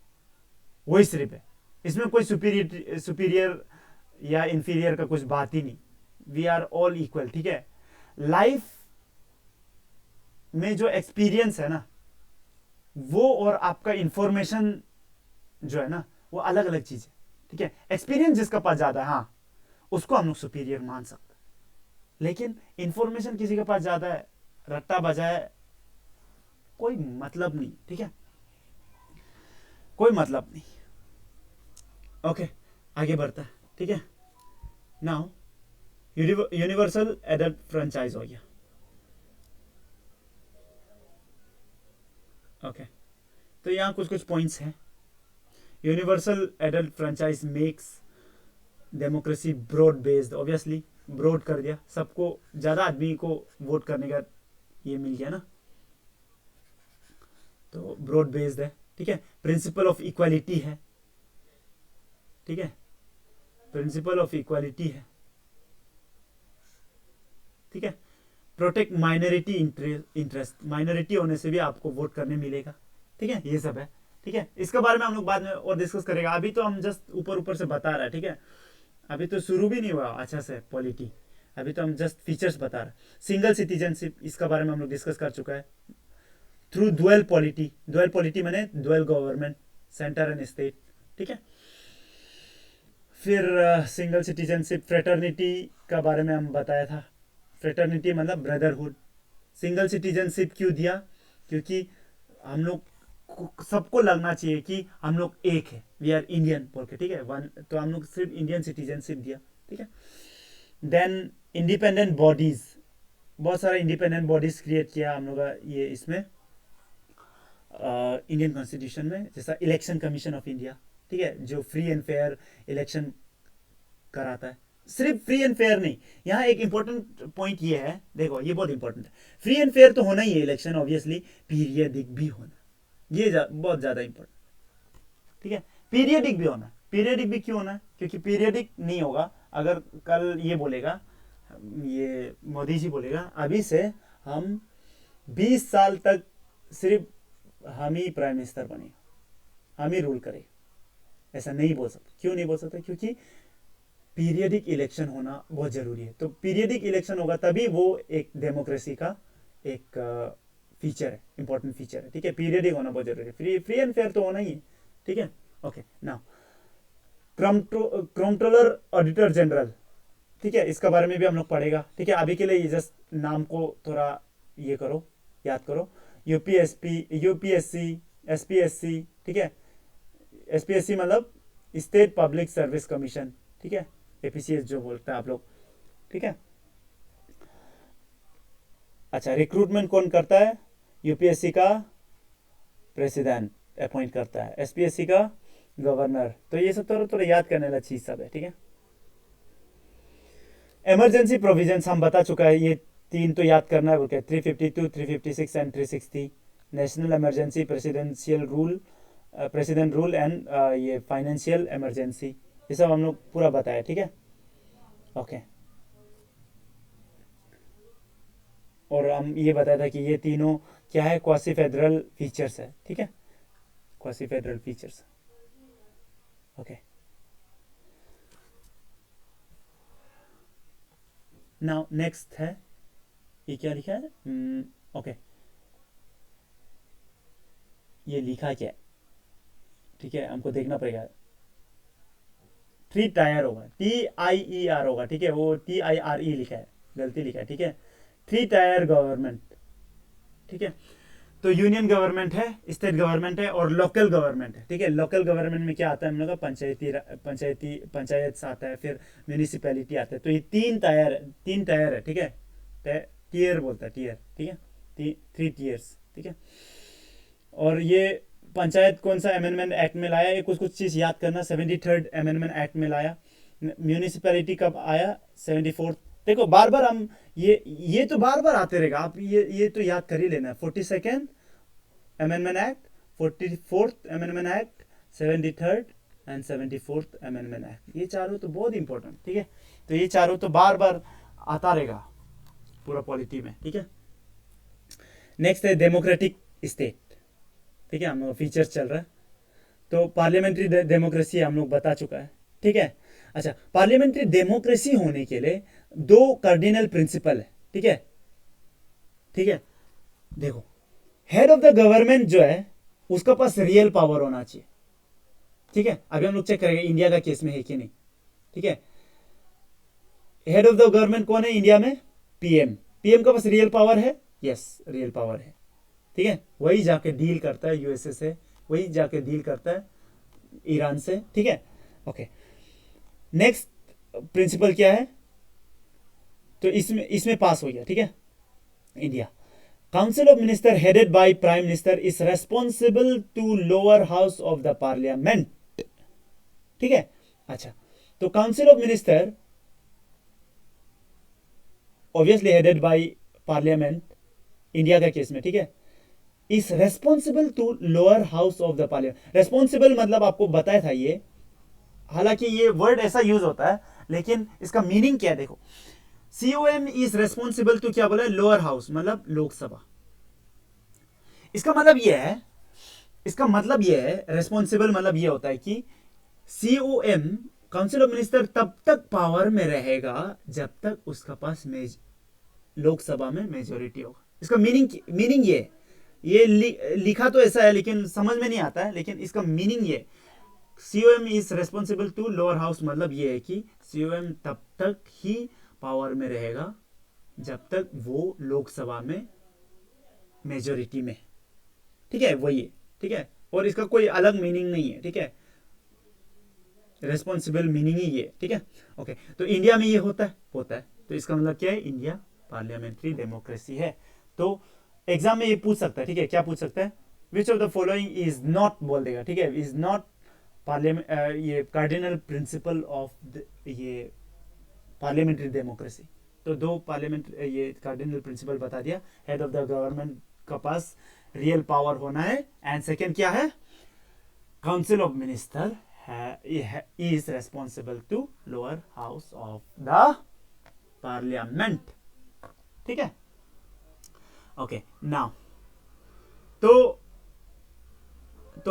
वही सिर्फ है। इसमें कोई सुपीरियर सुपीरियर या इंफीरियर का कुछ बात ही नहीं। वी आर ऑल इक्वल, ठीक है। लाइफ में जो एक्सपीरियंस है ना, वो और आपका इंफॉर्मेशन जो है ना, वो अलग अलग चीज है, ठीक है। एक्सपीरियंस जिसका पास ज्यादा है, हाँ, उसको हम लोग सुपीरियर मान सकते हैं। लेकिन इंफॉर्मेशन किसी के पास ज्यादा है, रट्टा बजा है, कोई मतलब नहीं, ठीक है, कोई मतलब नहीं। ओके, आगे बढ़ता है, ठीक है। नाउ यूनिवर्सल एडल्ट फ्रेंचाइज हो गया। ओके, तो यहाँ कुछ कुछ पॉइंट्स हैं। Universal adult franchise makes democracy broad based, obviously broad कर दिया, सबको, ज्यादा आदमी को वोट करने का ये मिल गया ना, तो ब्रॉड बेस्ड है, ठीक है। प्रिंसिपल ऑफ इक्वालिटी है, ठीक है, प्रिंसिपल ऑफ इक्वालिटी है, ठीक है। प्रोटेक्ट माइनॉरिटी इंटरेस्ट, माइनॉरिटी होने से भी आपको वोट करने मिलेगा, ठीक है, ये सब है, ठीक है। इसके बारे में हम लोग बाद में और डिस्कस करेगा, अभी तो हम जस्ट ऊपर ऊपर से बता रहे हैं, ठीक है। अभी तो शुरू भी नहीं हुआ अच्छा से पॉलिटी, अभी तो हम जस्ट फीचर्स बता रहे हैं। सिंगल सिटीजनशिप, इसका बारे में हम लोग डिस्कस कर चुका है। Through dual polity, dual polity मैंने dual government, centre and state, ठीक है। फिर सिंगल सिटीजनशिप, फ्रेटर्निटी का बारे में हम बताया था। फ्रेटर्निटी मतलब ब्रदरहुड। सिंगल सिटीजनशिप क्यों दिया? क्योंकि हम लोग सबको लगना चाहिए कि हम लोग एक है, वी आर इंडियन बोल के, ठीक है, वन, तो हम लोग सिर्फ इंडियन सिटीजनशिप दिया, ठीक है। देन इंडिपेंडेंट बॉडीज, बहुत सारा इंडिपेंडेंट बॉडीज क्रिएट किया हम लोग ये इसमें इंडियन कॉन्स्टिट्यूशन में, जैसा इलेक्शन कमीशन ऑफ इंडिया, ठीक है, जो फ्री एंड फेयर इलेक्शन कराता है। सिर्फ फ्री एंड फेयर नहीं, यहाँ एक इंपॉर्टेंट पॉइंट ये है, देखो ये बहुत इंपॉर्टेंट है। फ्री एंड फेयर तो होना ही है इलेक्शन, ऑब्वियसली पीरियडिक भी होना, ये बहुत ज्यादा इंपॉर्टेंट, ठीक है। पीरियडिक भी होना, पीरियडिक भी क्यों होना है? क्योंकि पीरियडिक नहीं होगा अगर कल ये बोलेगा, ये मोदी जी बोलेगा अभी से हम 20 साल तक सिर्फ हम ही प्राइम मिनिस्टर बने, हम ही रूल करें, ऐसा नहीं बोल सकते। क्यों नहीं बोल सकते? क्योंकि पीरियडिक इलेक्शन होना बहुत जरूरी है। तो पीरियडिक इलेक्शन होगा तभी वो एक डेमोक्रेसी का एक फीचर है, इंपॉर्टेंट फीचर है, ठीक है। पीरियडिक होना बहुत जरूरी है, फ्री एंड फेयर तो होना ही है, ठीक है। Okay, now controller auditor general, ठीक है, इसका बारे में भी हम लोग पढ़ेगा, ठीक है। अभी के लिए जस्ट नाम को थोड़ा ये करो, याद करो। यूपीएससी, एसपीएससी, ठीक है। एसपीएससी मतलब स्टेट पब्लिक सर्विस कमीशन, ठीक है, एपीसीएस जो बोलता है आप लोग, ठीक है। अच्छा, रिक्रूटमेंट कौन करता है? यूपीएससी का प्रेसिडेंट अपॉइंट करता है, एसपीएससी का गवर्नर। तो ये सब थोड़ा थोड़ा याद करने वाला चीज सब है, ठीक है। इमरजेंसी प्रोविजंस हम बता चुका है, ये तीन तो याद करना है बोल के, 352, 356 and 360। National emergency, presidential rule, president rule and ये फाइनेंशियल इमरजेंसी, ये सब हम लोग पूरा बताया, ठीक है। ओके, और हम ये बताया था कि ये तीनों क्या है, क्वासी फेडरल फीचर्स है, ठीक है। Quasi federal features. Okay, now next है, ये क्या लिखा है? ओके, ये लिखा क्या है? ठीक है, हमको देखना पड़ेगा। 3 टायर होगा, TIER होगा, ठीक है, वो TIRE लिखा है, गलती लिखा है, ठीक है। 3 टायर गवर्नमेंट, ठीक है। तो यूनियन गवर्नमेंट है, स्टेट गवर्नमेंट है और लोकल गवर्नमेंट है, ठीक है। लोकल गवर्नमेंट में क्या आता है हम लोग का? पंचायत आता है, फिर म्यूनिसिपैलिटी आता है। तो ये 3 टायर है, ठीक है। टीयर बोलता है, टीयर, ठीक है, 3 टीयर्स, ठीक है। और ये पंचायत कौन सा अमेंडमेंट एक्ट में लाया? ये कुछ कुछ चीज़ याद करना। 73rd अमेंडमेंट एक्ट में लाया। म्यूनिसिपैलिटी कब आया? 74th। देखो बार बार हम ये तो बार बार आते रहेगा, आप ये तो याद कर ही लेना। 42nd amendment act, 44th amendment act, 73rd and 74th amendment act, ये चारों तो बहुत इंपॉर्टेंट, ठीक है। तो ये चारों तो बार बार आता रहेगा पूरा पॉलिटी में, ठीक है। नेक्स्ट है डेमोक्रेटिक स्टेट, ठीक है, हम लोग फीचर्स चल रहा है। तो पार्लियामेंट्री डेमोक्रेसी हम लोग बता चुका है, ठीक है। अच्छा, पार्लियामेंट्री डेमोक्रेसी होने के लिए 2 कार्डिनल प्रिंसिपल है, ठीक है, ठीक है। देखो, हेड ऑफ द गवर्नमेंट जो है उसका पास रियल पावर होना चाहिए, ठीक है। अभी हम लोग चेक करेंगे इंडिया का केस में है कि नहीं, ठीक है। हेड ऑफ द गवर्नमेंट कौन है इंडिया में? पीएम का पास रियल पावर है? यस, रियल पावर है, ठीक है। वही जाके डील करता है यूएसए से, वही जाके डील करता है ईरान से, ठीक है। ओके, नेक्स्ट प्रिंसिपल क्या है? तो इसमें पास हो गया, ठीक है। India council of minister headed by prime minister is responsible to lower house of the parliament, ठीक है। अच्छा, तो council of minister obviously headed by parliament India का केस में, ठीक है, is responsible to lower house of the parliament. Responsible मतलब आपको बताया था ये, हालांकि ये वर्ड ऐसा यूज होता है लेकिन इसका मीनिंग क्या है? देखो, COM इज रेस्पॉन्सिबल टू क्या बोला? लोअर हाउस मतलब लोकसभा। इसका मतलब यह है रेस्पॉन्सिबल मतलब यह होता है कि COM काउंसिल ऑफ मिनिस्टर तब तक पावर में रहेगा जब तक उसका पास लोकसभा में मेजोरिटी होगा। इसका मीनिंग ये लिखा तो ऐसा है लेकिन समझ में नहीं आता है, लेकिन इसका मीनिंग ये, COM is responsible to lower house मतलब ये है कि COM तब तक ही पावर में रहेगा जब तक वो लोकसभा में मेजोरिटी में, ठीक है, वही है, ठीक है। और इसका कोई अलग मीनिंग नहीं है, ठीक है, रेस्पॉन्सिबल मीनिंग ही ये, ठीक है। ओके, तो इंडिया में ये होता है। तो इसका मतलब क्या है? इंडिया पार्लियामेंट्री डेमोक्रेसी है। तो एग्जाम में ये पूछ सकता है, ठीक है, क्या पूछ सकता है? Which of the following is not बोल देगा, ठीक है, इज नॉट पार्लियामेंट, ये कार्डिनल प्रिंसिपल ऑफ ये पार्लियामेंट्री डेमोक्रेसी। तो 2 पार्लियामेंट ये कार्डिनल प्रिंसिपल बता दिया। हेड ऑफ द गवर्नमेंट का पास रियल पावर होना है, एंड सेकेंड क्या है? Council of minister is responsible to lower house of the parliament, ठीक है। ओके, नाउ तो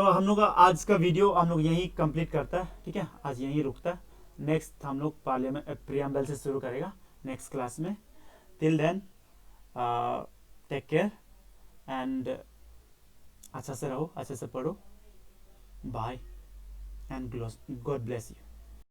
हम लोग का आज का वीडियो हम लोग यहीं कंप्लीट करता है, ठीक है, आज यहीं रुकता है। नेक्स्ट हम लोग पार्लियामेंट प्रियम्बल से शुरू करेगा नेक्स्ट क्लास में। Till then take care and अच्छा से रहो, अच्छे से पढ़ो। Bye and God bless you.